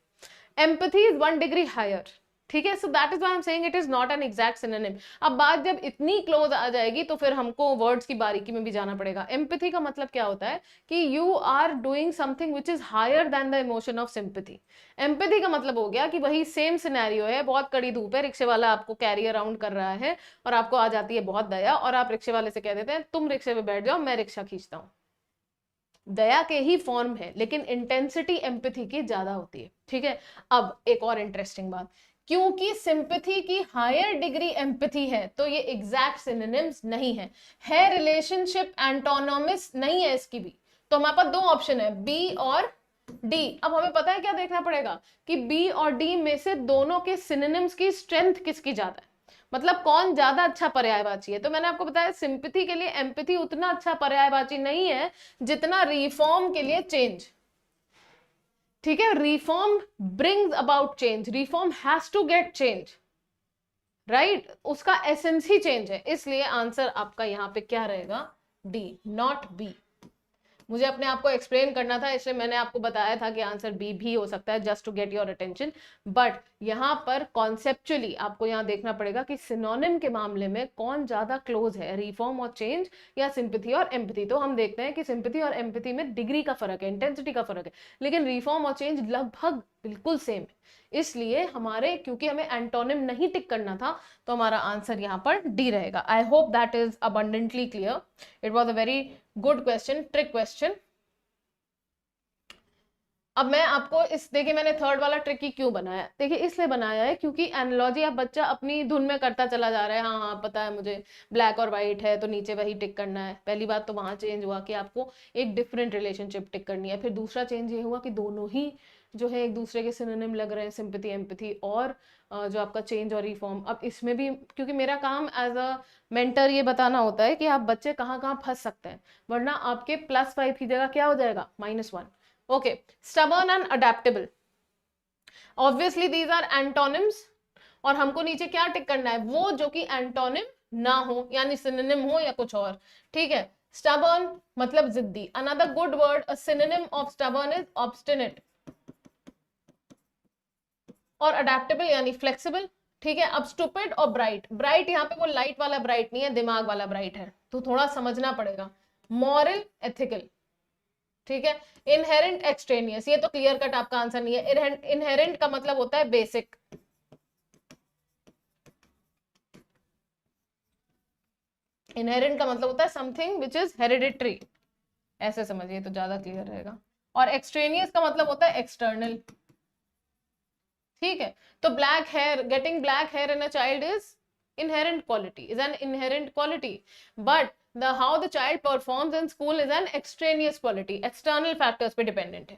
Empathy is 1 degree higher, ठीक है। So that is why I am saying it is not an exact synonym. अब बात जब इतनी क्लोज आ जाएगी तो फिर हमको वर्ड्स की बारीकी में भी जाना पड़ेगा। एम्पैथी का मतलब क्या होता है कि you are doing something which is higher than the emotion of sympathy. Empathy का मतलब हो गया कि वही सेम सिनेरियो है, बहुत कड़ी धूप है, रिक्शे वाला आपको कैरी अराउंड कर रहा है और आपको आ जाती है बहुत दया, और आप रिक्शे वाले से कह देते हैं तुम रिक्शे पे बैठ जाओ मैं रिक्शा खींचता हूँ। दया के ही फॉर्म है लेकिन इंटेंसिटी एम्पैथी की ज्यादा होती है, ठीक है। अब एक और इंटरेस्टिंग बात, क्योंकि सिंपैथी की हायर डिग्री एम्पैथी है तो ये एग्जैक्ट सिनोनिम्स नहीं है रिलेशनशिप एंटोनोमिस नहीं है इसकी भी। तो हमारे पास दो ऑप्शन है, बी और डी। अब हमें पता है क्या देखना पड़ेगा कि बी और डी में से दोनों के सिनोनिम्स की स्ट्रेंथ किसकी ज्यादा है, मतलब कौन ज्यादा अच्छा पर्यायवाची है। तो मैंने आपको बताया सिंपैथी के लिए एम्पैथी उतना अच्छा पर्यायवाची नहीं है जितना रिफॉर्म के लिए चेंज, ठीक है। Reform brings about change, reform has to get change, right, उसका एसेंस ही चेंज है। इसलिए आंसर आपका यहां पे क्या रहेगा, डी, नॉट बी। मुझे अपने आप को एक्सप्लेन करना था इसलिए मैंने आपको बताया था कि आंसर बी भी हो सकता है, just to get your attention. But यहाँ पर कॉन्सेप्चुअली आपको यहाँ देखना पड़ेगा कि सिनोनिम के मामले में कौन ज्यादा क्लोज है, रिफॉर्म और चेंज या सिंपैथी और एम्पैथी। तो हम देखते हैं कि सिंपैथी और एम्पैथी में डिग्री का फर्क है, इंटेंसिटी का फर्क है, लेकिन रिफॉर्म और चेंज लगभग बिल्कुल सेम है। इसलिए हमारे, क्योंकि हमें एंटोनिम नहीं टिक करना था, तो हमारा आंसर यहाँ पर डी रहेगा। I hope that is abundantly clear. It was a very good question, trick question. अब मैं आपको इस, देखिए मैंने थर्ड वाला ट्रिकी क्यों बनाया, देखिए इसलिए बनाया है क्योंकि एनालॉजी अब बच्चा अपनी धुन में करता चला जा रहा है। हाँ हाँ पता है मुझे, ब्लैक और व्हाइट है तो नीचे वही टिक करना है। पहली बात तो वहां चेंज हुआ कि आपको एक डिफरेंट रिलेशनशिप टिक करनी है। फिर दूसरा चेंज ये हुआ कि दोनों ही जो है एक दूसरे के सिनोनिम लग रहे हैं, सिंपैथी एम्पैथी, और जो आपका चेंज और रिफॉर्म। अब इसमें भी क्योंकि मेरा काम एज अ मेंटर ये बताना होता है कि आप बच्चे कहाँ कहाँ फंस सकते हैं, वरना आपके +5 की जगह क्या हो जाएगा, -1। Okay, stubborn and adaptable, obviously these are antonyms, और हमको नीचे क्या टिक करना है, वो जो कि एंटोनिम ना हो, यानी सिनोनिम हो या कुछ और, ठीक है। स्टबर्न मतलब जिद्दी, another good word, a synonym of stubborn is obstinate, और अडेप्टेबल यानी फ्लेक्सिबल, ठीक है। अब स्टूपिड और ब्राइट, ब्राइट यहाँ पे वो लाइट वाला ब्राइट नहीं है, दिमाग वाला ब्राइट है, तो थोड़ा समझना पड़ेगा। मॉरल एथिकल, ठीक है। इनहेरेंट एक्सट्रेनियस, ये तो क्लियर कट आपका आंसर नहीं है। इनहेरेंट का मतलब होता है बेसिक, इनहेरेंट का मतलब होता है समथिंग विच इज हेरिडिटरी, ऐसे समझिए तो ज्यादा क्लियर रहेगा। और एक्सट्रेनियस का मतलब होता है एक्सटर्नल, ठीक है। तो black hair, getting black hair in a child is inherent quality, is an inherent quality, but the how the child performs in school is an extraneous quality, external factors पे dependent है।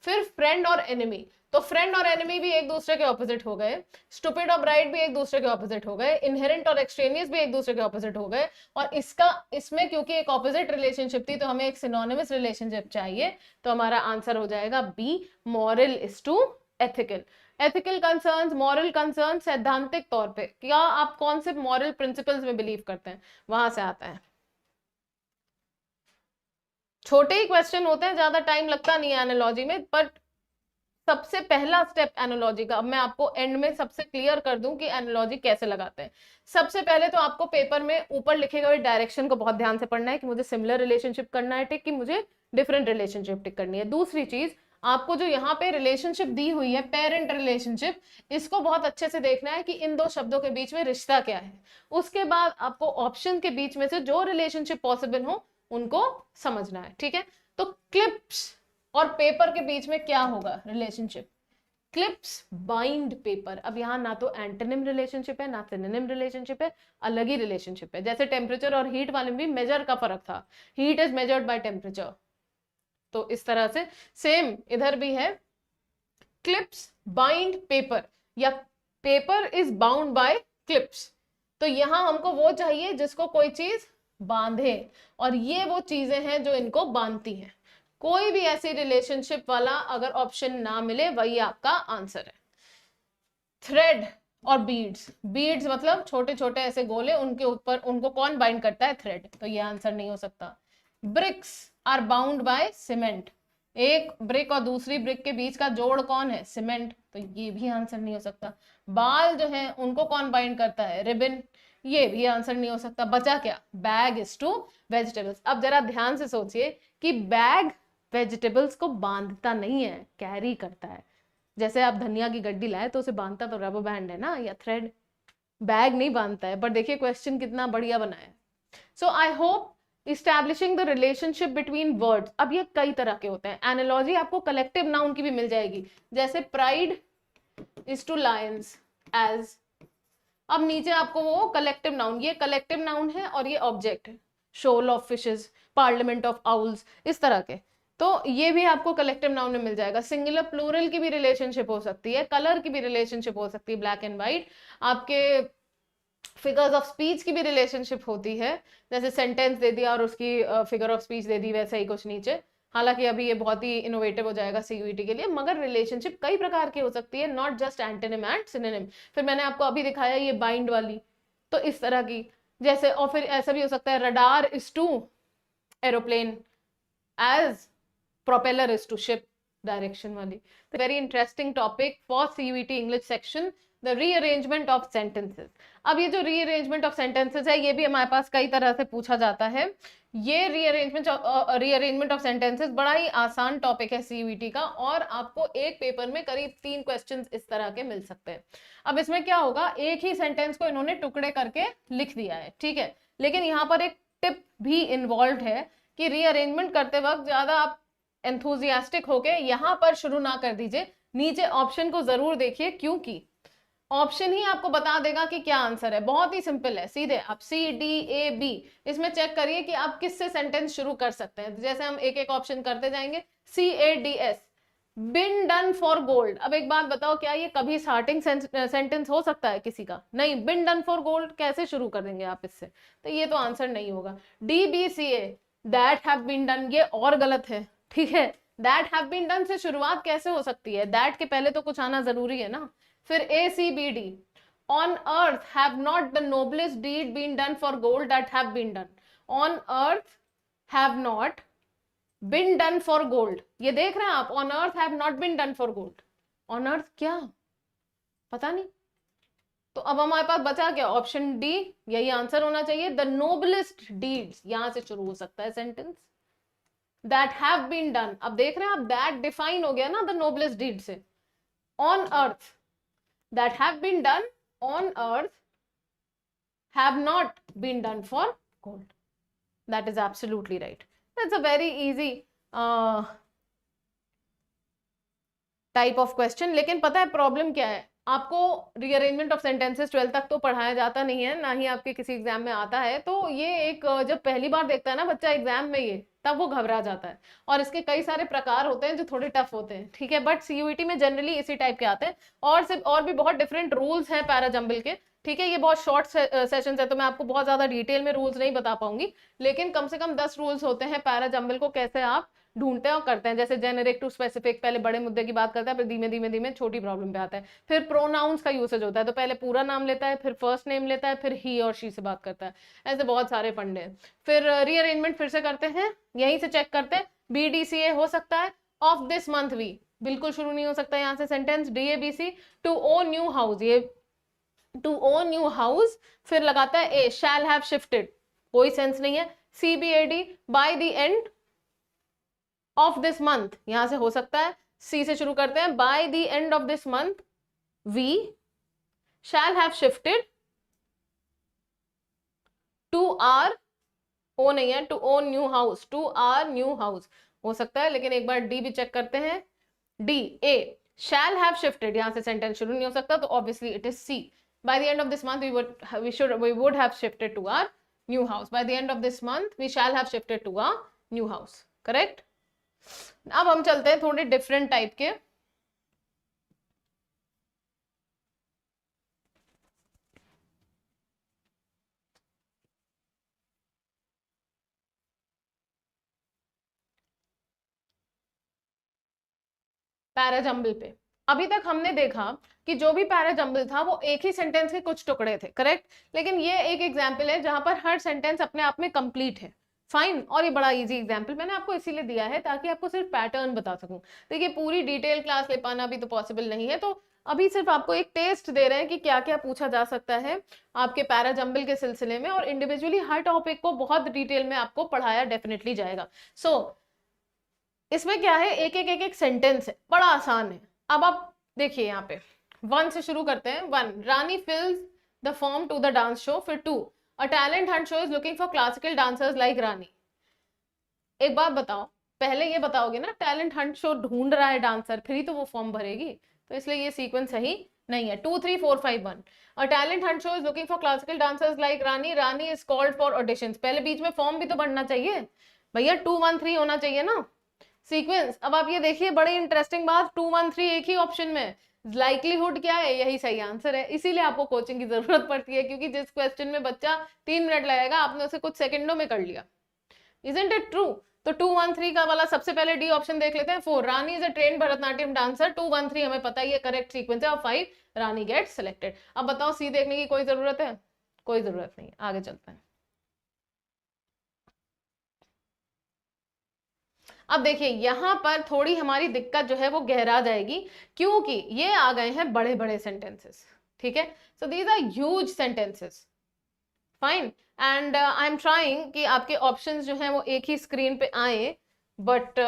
फिर friend और enemy, तो friend और enemy भी एक दूसरे के ऑपोजिट हो गए, स्टूपिड और ब्राइट भी एक दूसरे के ऑपोजिट हो गए, इनहेरेंट और एक्सट्रेनियस भी एक दूसरे के ऑपोजिट हो गए। और इसमें क्योंकि एक ऑपोजिट रिलेशनशिप थी तो हमें एक सिनोनिमस रिलेशनशिप चाहिए, तो हमारा आंसर हो जाएगा B, moral is to ethical. Ethical concerns, moral concern सैद्धांतिक तौर पे क्या आप कौन से मॉरल प्रिंसिपल्स में बिलीव करते हैं, वहां से आता है। छोटे ही क्वेश्चन होते हैं, ज्यादा टाइम लगता नहीं है एनालॉजी में, बट सबसे पहला स्टेप एनालॉजी का, अब मैं आपको एंड में सबसे क्लियर कर दूं कि एनालॉजी कैसे लगाते हैं। सबसे पहले तो आपको पेपर में ऊपर लिखे गए डायरेक्शन को बहुत ध्यान से पढ़ना है कि मुझे सिमिलर रिलेशनशिप करना है टिक, कि मुझे डिफरेंट रिलेशनशिप टिक करनी है। दूसरी चीज, आपको जो यहाँ पे रिलेशनशिप दी हुई है पेरेंट रिलेशनशिप, इसको बहुत अच्छे से देखना है कि इन दो शब्दों के बीच में रिश्ता क्या है। उसके बाद आपको ऑप्शन के बीच में से जो रिलेशनशिप पॉसिबल हो उनको समझना है, ठीक है। तो क्लिप्स और पेपर के बीच में क्या होगा रिलेशनशिप, क्लिप्स बाइंड पेपर। अब यहाँ ना तो एंटोनिम रिलेशनशिप है ना सिनोनिम रिलेशनशिप है, अलग ही रिलेशनशिप है। जैसे टेम्परेचर और हीट वाले में भी मेजर का फर्क था, heat is measured by temperature, तो इस तरह से सेम इधर भी है, क्लिप्स बाइंड पेपर या paper is bound by clips. तो यहां हमको वो चाहिए जिसको कोई चीज बांधे, और ये वो चीजें हैं जो इनको बांधती हैं। कोई भी ऐसी रिलेशनशिप वाला अगर ऑप्शन ना मिले वही आपका आंसर है। थ्रेड और बीड्स, बीड्स मतलब छोटे छोटे ऐसे गोले, उनके ऊपर उनको कौन बाइंड करता है? थ्रेड, तो ये आंसर नहीं हो सकता। Bricks are bound by cement, एक ब्रिक और दूसरी ब्रिक के बीच का जोड़ कौन है? सीमेंट, तो ये भी आंसर नहीं हो सकता। बाल जो है उनको कौन बाइंड करता है? रिबन, ये भी आंसर नहीं हो सकता। बचा क्या? Bag is to vegetables. अब जरा ध्यान से सोचिए कि बैग वेजिटेबल्स को बांधता नहीं है, कैरी करता है। जैसे आप धनिया की गड्डी लाए तो उसे बांधता तो रबर बैंड है ना, या थ्रेड, बैग नहीं बांधता है। पर देखिए क्वेश्चन कितना बढ़िया बना है। So I hope establishing the relationship between words. अब ये कई तरह के होते हैं। एनालॉजी आपको कलेक्टिव नाउन की भी मिल जाएगी, जैसे pride is to lions as. अब नीचे आपको वो कलेक्टिव नाउन, ये कलेक्टिव नाउन है और ये ऑब्जेक्ट है, shoal of fishes, parliament of owls, इस तरह के। तो ये भी आपको कलेक्टिव नाउन में मिल जाएगा। सिंगुलर प्लूरल की भी रिलेशनशिप हो सकती है, कलर की भी रिलेशनशिप हो सकती है, ब्लैक एंड व्हाइट। आपके फिगर्स ऑफ स्पीच की भी रिलेशनशिप होती है, जैसे सेंटेंस दे दिया और उसकी फिगर ऑफ स्पीच दे दी, वैसा ही कुछ नीचे। हालांकि अभी ये बहुत ही इनोवेटिव हो जाएगा सीयूईटी के लिए, मगर रिलेशनशिप कई प्रकार की हो सकती है, not just antonym and synonym. फिर मैंने आपको अभी दिखाया ये बाइंड वाली, तो इस तरह की। जैसे और फिर ऐसा भी हो सकता है, radar is to aeroplane as propeller is to ship, direction वाली। Very interesting topic for CUET English section, the rearrangement of sentences. अब ये जो रीअरेंजमेंट ऑफ सेंटेंसेस है, ये भी हमारे पास कई तरह से पूछा जाता है। ये रीअरेंजमेंट ऑफ सेंटेंसेस बड़ा ही आसान टॉपिक है सीयूईटी का, और आपको एक पेपर में करीब 3 क्वेश्चंस इस तरह के मिल सकते हैं। अब इसमें क्या होगा, एक ही सेंटेंस को इन्होंने टुकड़े करके लिख दिया है, ठीक है, लेकिन यहाँ पर एक टिप भी इन्वॉल्व है कि रीअरेंजमेंट करते वक्त ज्यादा आप एंथुजियास्टिक होके यहां पर शुरू ना कर दीजिए, नीचे ऑप्शन को जरूर देखिए, क्योंकि ऑप्शन ही आपको बता देगा कि क्या आंसर है। बहुत ही सिंपल है, सीधे आप सी डी ए बी इसमें चेक करिए कि आप किससे सेंटेंस शुरू कर सकते हैं। जैसे हम एक एक ऑप्शन करते जाएंगे। C A D S, been done for gold. अब एक बात बताओ, क्या ये कभी स्टार्टिंग सेंटेंस हो सकता है किसी का? नहीं। बिन डन फॉर गोल्ड कैसे शुरू कर देंगे आप इससे? तो ये तो आंसर नहीं होगा। D B C A, that have been done, ये और गलत है, ठीक है। दैट हैव बीन डन से शुरुआत कैसे हो सकती है? दैट के पहले तो कुछ आना जरूरी है ना। फिर A C B D, on earth have not the noblest deed been done for gold that have been done. On earth have not been done for gold, ये देख रहे हैं आप, on earth have not been done for gold. On earth क्या, पता नहीं। तो अब हमारे पास बचा क्या? ऑप्शन डी, यही आंसर होना चाहिए। द नोबलेस्ट डीड्स, यहां से शुरू हो सकता है sentence. That have been done, अब देख रहे हैं आप, दैट डिफाइन हो गया ना द नोबलेस्ट डीड से। On earth, that have been done on earth have not been done for gold. That is absolutely right. That's a very easy type of question. लेकिन पता है प्रॉब्लम क्या है? आपको रीअरेंजमेंट ऑफ सेंटेंसेस 12th तक तो पढ़ाया जाता नहीं है, ना ही आपके किसी एग्जाम में आता है। तो ये एक जब पहली बार देखता है ना बच्चा एग्जाम में, ये तब वो घबरा जाता है। और इसके कई सारे प्रकार होते हैं जो थोड़े टफ होते हैं, ठीक है। बट सीयूईटी में जनरली इसी टाइप के आते हैं। और सिर्फ और भी बहुत डिफरेंट रूल्स हैं पैराजंबल के, ठीक है। ये बहुत शॉर्ट सेशंस है, तो मैं आपको बहुत ज्यादा डिटेल में रूल्स नहीं बता पाऊंगी, लेकिन कम से कम 10 रूल्स होते हैं पैराजंबल को कैसे आप ढूंढते हैं और करते हैं। जैसे जेनेरिक टू स्पेसिफिक, पहले बड़े मुद्दे की बात करता है, फिर धीमे धीमे धीमे छोटी प्रॉब्लम पे आता है। फिर प्रोनाउंस का यूसेज होता है, तो पहले पूरा नाम लेता है, फिर फर्स्ट नेम लेता है, फिर ही और शी से बात करता है। ऐसे बहुत सारे फंडे हैं। फिर रीअरेंजमेंट फिर से करते हैं, यहीं से चेक करते हैं। BDCA हो सकता है, ऑफ दिस मंथ वी, बिल्कुल शुरू नहीं हो सकता यहाँ से sentence. DABC, to own new house, ये टू ओन न्यू हाउस, फिर लगाता है ए, शैल हैव शिफ्टेड, कोई सेंस नहीं है। CBAD, by the end of this month, यहां से हो सकता है। सी से शुरू करते हैं, by the end of this month we shall have shifted to our, oh नहीं है, to own new house, to our new house, हो सकता है। लेकिन एक बार डी भी चेक करते हैं। D A, shall have shifted, यहां से सेंटेंस शुरू नहीं हो सकता, तो obviously it is C. By the end of this month we would have shifted to our new house. By the end of this month we shall have shifted to our new house, correct. अब हम चलते हैं थोड़े different type के। Parajumble पे। अभी तक हमने देखा कि जो भी पैराजंबल था वो एक ही सेंटेंस के कुछ टुकड़े थे, करेक्ट, लेकिन ये एक एग्जाम्पल है जहां पर हर सेंटेंस अपने आप में कंप्लीट है, फाइन। और ये बड़ा इजी एग्जाम्पल मैंने आपको इसीलिए दिया है ताकि आपको सिर्फ पैटर्न बता सकूं। देखिए पूरी डिटेल क्लास ले पाना भी तो पॉसिबल नहीं है, तो अभी सिर्फ आपको एक टेस्ट दे रहे हैं कि क्या क्या पूछा जा सकता है आपके पैराजंबल के सिलसिले में, और इंडिविजुअली हर टॉपिक को बहुत डिटेल में आपको पढ़ाया डेफिनेटली जाएगा। सो इसमें क्या है, एक एक सेंटेंस है, बड़ा आसान है। अब आप देखिए यहाँ पे 1 से शुरू करते हैं। 1, Rani fills the form to the dance show. फिर 2, a talent hunt show is looking for classical dancers like Rani. एक बात बताओ, पहले ये बताओगे ना टैलेंट हंट शो ढूंढ रहा है डांसर, फिर ही तो वो फॉर्म भरेगी, तो इसलिए ये सीक्वेंस सही नहीं है। 2 3 4 5 1, अ talent hunt show is looking for classical dancers like Rani, Rani is called for auditions. पहले बीच में फॉर्म भी तो भरना चाहिए भैया, 2 1 3 होना चाहिए ना सीक्वेंस। अब आप ये देखिए बड़ी इंटरेस्टिंग बात, 2 1 3 एक ही ऑप्शन में, लाइकलीहुड क्या है, यही सही आंसर है। इसीलिए आपको कोचिंग की जरूरत पड़ती है, क्योंकि जिस क्वेश्चन में बच्चा 3 मिनट लगेगा आपने उसे कुछ सेकंडों में कर लिया। Isn't it true? तो 2 1 3 का वाला सबसे पहले डी ऑप्शन देख लेते हैं। 4, Rani is a train Bharatanatyam dancer. 2 1 3 हमें पता है ये करेक्ट सीक्वेंस है। और 5, रानी गेट सिलेक्टेड। अब बताओ सी देखने की कोई जरूरत है? कोई जरूरत नहीं, आगे चलते हैं। अब देखिए यहां पर थोड़ी हमारी दिक्कत जो है वो गहरा जाएगी, क्योंकि ये आ गए हैं बड़े बड़े सेंटेंसेस, ठीक है। So these are huge sentences, fine. And I am trying कि आपके ऑप्शंस जो हैं वो एक ही स्क्रीन पे आए, but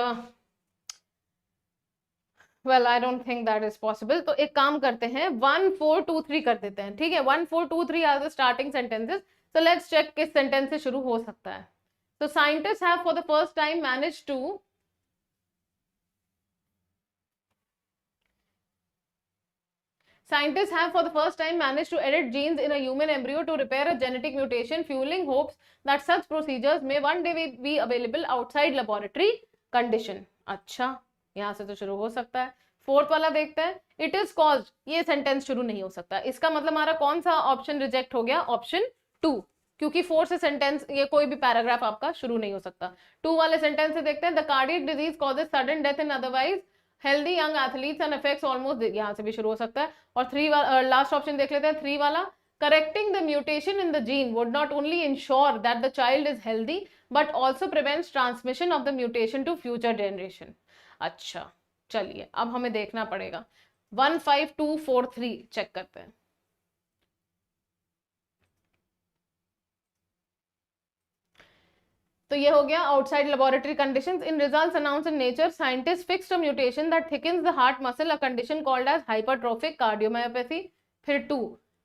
well I don't think that is possible. तो एक काम करते हैं 1 4 2 3 कर देते हैं, ठीक है। 1 4 2 3 are the starting sentences. So let's check किस सेंटेंस से शुरू हो सकता है। तो scientist have for the first time manage to, scientists have for the first time managed to edit genes in a human embryo to repair a genetic mutation, fueling hopes that such procedures may one day be available outside laboratory condition। अच्छा, यहां से तो शुरू हो सकता है। 4th वाला देखते हैं, इट इज कॉज्ड, ये सेंटेंस शुरू नहीं हो सकता। इसका मतलब हमारा कौन सा ऑप्शन रिजेक्ट हो गया? ऑप्शन 2, क्योंकि 4 से सेंटेंस ये कोई भी पैराग्राफ आपका शुरू नहीं हो सकता। 2 वाले सेंटेंस से देखते हैं, the cardiac disease causes sudden death in otherwise healthy young athletes and affects almost, यहां से भी शुरू हो सकता है। और 3 वाला लास्ट ऑप्शन देख लेते हैं, 3 वाला, correcting the mutation in the gene would not only ensure that the child is healthy but also prevents transmission of the mutation to future generation. अच्छा चलिए अब हमें देखना पड़ेगा। 1 5 2 4 3 चेक करते हैं। तो ये हो गया outside laboratory conditions. In results announced in Nature scientist fixed a mutation that thickens the heart muscle, a condition called as hypertrophic cardiomyopathy. फिर 2,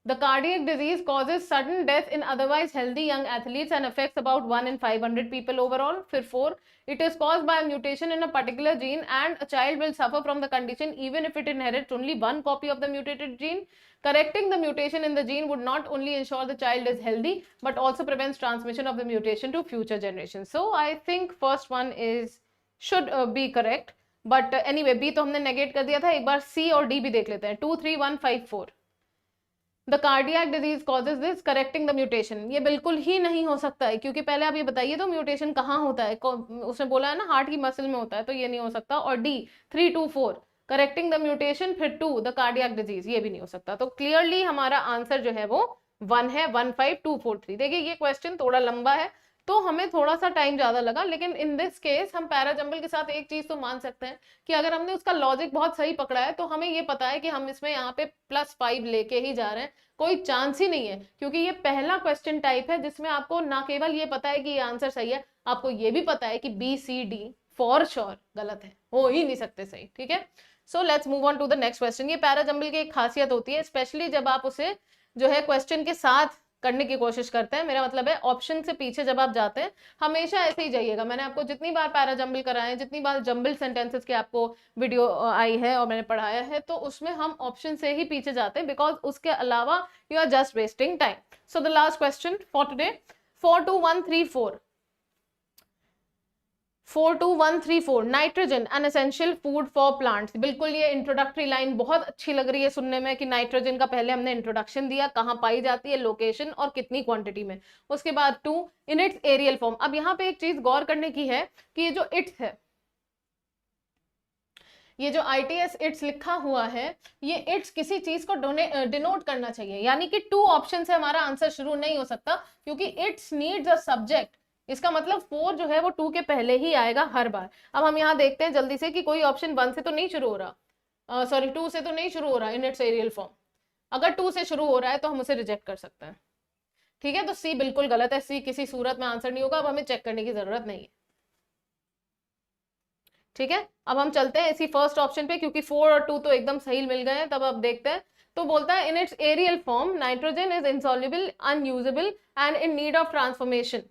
the cardiac disease causes sudden death in otherwise healthy young athletes and affects about 1 in 500 people overall. फिर 4, it is caused by a mutation in a particular gene and a child will suffer from the condition even if it inherits only one copy of the mutated gene. Correcting the mutation in the gene would not only ensure the child is healthy but also prevents transmission of the mutation to future generations. So I think first one is should be correct, but anyway B तो हमने negate कर दिया था। एक बार C और D भी देख लेते हैं। 2 3 1 5 4, the cardiac disease causes this, correcting the mutation, ये बिल्कुल ही नहीं हो सकता है, क्योंकि पहले आप ये बताइए तो म्यूटेशन कहाँ होता है? उसने बोला है ना हार्ट की मसल में होता है, तो ये नहीं हो सकता। और डी 3 2 4, करेक्टिंग द म्यूटेशन, फिर 2 द कार्डियक डिजीज, ये भी नहीं हो सकता। तो क्लियरली हमारा आंसर जो है वो 1 है। 1 5 2 4 3। देखिए ये क्वेश्चन थोड़ा लंबा है तो हमें थोड़ा सा टाइम ज्यादा लगा, लेकिन इन दिस केस हम पैराजंबल के साथ एक चीज तो मान सकते हैं कि अगर हमने उसका लॉजिक बहुत सही पकड़ा है तो हमें ये पता है कि हम इसमें यहाँ पे +5 लेके ही जा रहे हैं, कोई चांस ही नहीं है, क्योंकि ये पहला क्वेश्चन टाइप है जिसमें आपको ना केवल ये पता है कि ये आंसर सही है, आपको ये भी पता है कि B C D for sure गलत है, हो ही नहीं सकते सही, ठीक है। So let's move on to the next question. ये पैराजंबल की एक खासियत होती है, स्पेशली जब आप उसे जो है क्वेश्चन के साथ करने की कोशिश करते हैं, मेरा मतलब है ऑप्शन से पीछे जब आप जाते हैं हमेशा ऐसे ही जाइएगा। मैंने आपको जितनी बार पैराजंबल कराए, जितनी बार जंबल सेंटेंसेस के आपको वीडियो आई है और मैंने पढ़ाया है, तो उसमें हम ऑप्शन से ही पीछे जाते हैं, बिकॉज उसके अलावा you are just wasting time. So the last question for today, 42134 42134, nitrogen an essential food for plants. बिल्कुल ये इंट्रोडक्टरी लाइन बहुत अच्छी लग रही है सुनने में कि नाइट्रोजन का पहले हमने इंट्रोडक्शन दिया, कहाँ पाई जाती है, लोकेशन और कितनी क्वांटिटी में। उसके बाद 2 इन इट्स एरियल फॉर्म। अब यहाँ पे एक चीज गौर करने की है कि ये जो इट्स है ये जो ITS इट्स लिखा हुआ है, ये इट्स किसी चीज को डिनोट करना चाहिए, यानी कि 2 ऑप्शन से हमारा आंसर शुरू नहीं हो सकता, क्योंकि इट्स नीड्स अ सब्जेक्ट। इसका मतलब 4 जो है वो 2 के पहले ही आएगा हर बार। अब हम यहाँ देखते हैं जल्दी से कि कोई ऑप्शन 1 से तो नहीं शुरू हो रहा, सॉरी 2 से तो नहीं शुरू हो रहा इन इट्स एरियल फॉर्म। अगर 2 से शुरू हो रहा है तो हम उसे रिजेक्ट कर सकते हैं। ठीक है, तो सी बिल्कुल गलत है, सी किसी सूरत में आंसर नहीं होगा। अब हमें चेक करने की जरूरत नहीं है। ठीक है, अब हम चलते हैं इसी फर्स्ट ऑप्शन पे, क्योंकि 4 और 2 तो एकदम सही मिल गए हैं। तब अब देखते हैं, तो बोलता है in its aerial form nitrogen is insoluble, unusable and in need of transformation.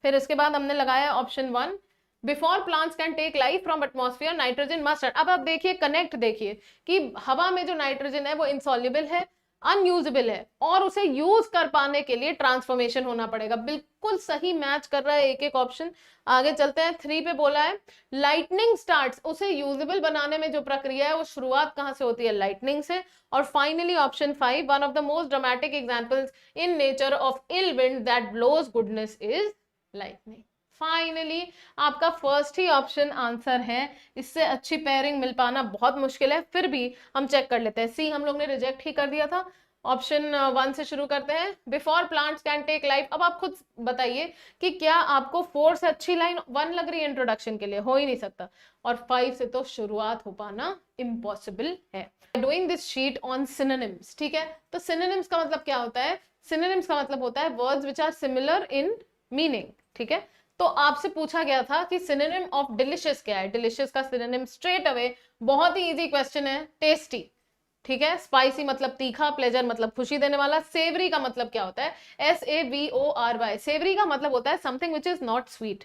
फिर इसके बाद हमने लगाया option 1, before plants can take life from atmosphere nitrogen must. अब आप देखिए कनेक्ट, देखिए कि हवा में जो नाइट्रोजन है वो इनसॉल्युबल है, अनयूजेबल है, और उसे यूज कर पाने के लिए ट्रांसफॉर्मेशन होना पड़ेगा। बिल्कुल सही मैच कर रहा है एक एक ऑप्शन। आगे चलते हैं, 3 पे बोला है लाइटनिंग स्टार्ट्स, उसे यूजेबल बनाने में जो प्रक्रिया है वो शुरुआत कहां से होती है, लाइटनिंग से। और finally option 5, one of the most dramatic examples in nature of ill wind that blows goodness is lightning. Finally आपका फर्स्ट ही ऑप्शन आंसर है। इससे अच्छी पेयरिंग मिल पाना बहुत मुश्किल है, फिर भी हम चेक कर लेते हैं। सी हम लोग ने रिजेक्ट ही कर दिया था। ऑप्शन 1 से शुरू करते हैं, before plants can take life. अब आप खुद बताइए कि क्या आपको 4 से अच्छी लाइन 1 लग रही है इंट्रोडक्शन के लिए, हो ही नहीं सकता। और 5 से तो शुरुआत हो पाना इम्पॉसिबल है। Doing this sheet on synonyms, ठीक है, तो सिनोनिम्स का मतलब क्या होता है, सिनोनिम्स का मतलब होता है words which are similar in meaning. ठीक है, तो आपसे पूछा गया था कि सिनोनिम ऑफ डिलिशियस क्या है। डिलिशियस का सिनोनिम स्ट्रेट अवे, बहुत ही इजी क्वेश्चन है, टेस्टी। ठीक है, स्पाइसी मतलब तीखा, प्लेजर मतलब खुशी देने वाला। सेवरी का मतलब क्या होता है, SAVORY। सेवरी का मतलब होता है something which is not sweet,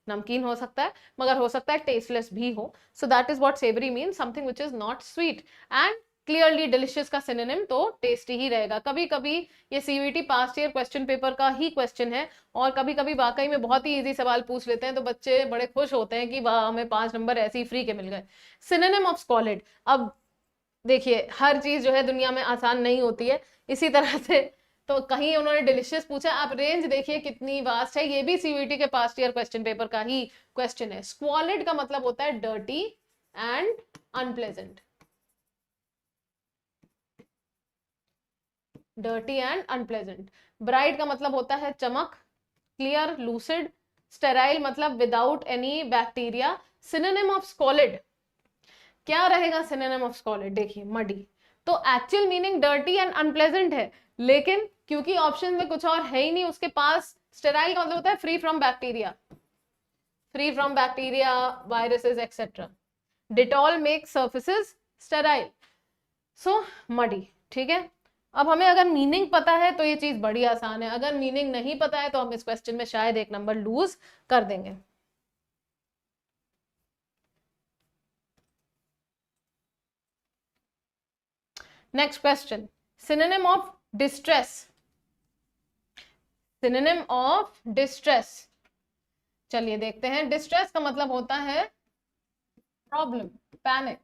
नमकीन हो सकता है मगर हो सकता है टेस्टलेस भी हो। So that is what savoury mean, something which is not sweet. And clearly delicious का सिनोनिम तो टेस्टी ही रहेगा। कभी कभी ये CVT past year question paper का ही क्वेश्चन है, और कभी कभी वाकई में बहुत ही इजी सवाल पूछ लेते हैं, तो बच्चे बड़े खुश होते हैं कि वाह हमें 5 नंबर ऐसे ही फ्री के मिल गए। सिनोनिम ऑफ स्क्वालिड, अब देखिए हर चीज जो है दुनिया में आसान नहीं होती है, इसी तरह से तो कहीं उन्होंने डिलिशियस पूछा, आप रेंज देखिए कितनी वास्ट है। ये भी CVT के पास्ट ईयर क्वेश्चन पेपर का ही क्वेश्चन है। स्क्वालिड का मतलब होता है dirty and unpleasant, dirty and unpleasant. Bright का मतलब होता है चमक, क्लियर, लूसिड। स्टेराइल मतलब without any bacteria. Synonym of squalid क्या रहेगा, सिनोनिम ऑफ स्क्वालिड देखिए मडी। तो actual meaning dirty and unpleasant है, लेकिन क्योंकि ऑप्शन में कुछ और है ही नहीं उसके पास, स्टेराइल का मतलब होता है free from bacteria, free from bacteria, viruses etcetera. Dettol make surfaces sterile, so muddy. ठीक है, अब हमें अगर मीनिंग पता है तो ये चीज बड़ी आसान है, अगर मीनिंग नहीं पता है तो हम इस क्वेश्चन में शायद 1 नंबर लूज कर देंगे। Next question, synonym of distress. Synonym of distress, चलिए देखते हैं। डिस्ट्रेस का मतलब होता है problem, panic,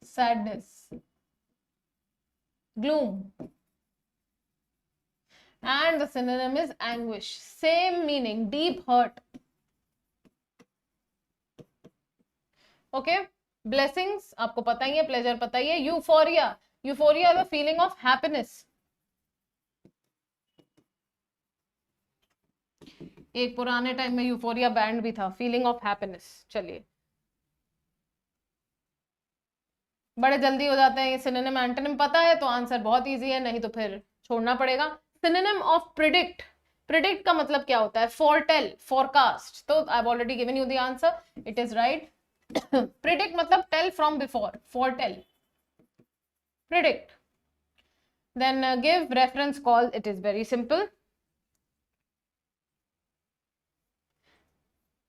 sadness, gloom, and the synonym is anguish. Same meaning, deep hurt. Okay, blessings आपको पता ही है, pleasure पता ही है। euphoria, euphoria is a feeling of happiness। एक पुराने टाइम में यूफोरिया बैंड भी था, फीलिंग ऑफ हैप्पीनेस। चलिए बड़े जल्दी हो जाते हैं ये। सिनोनिम एंटोनिम पता है तो आंसर बहुत इजी है, नहीं तो फिर छोड़ना पड़ेगा। सिनोनिम ऑफ प्रिडिक्ट, प्रिडिक्ट का मतलब क्या होता है, फोरटेल, फोरकास्ट। तो I have already given you the answer, it is right. Predict मतलब tell from before, foretell, predict. Then give reference call, it is very simple.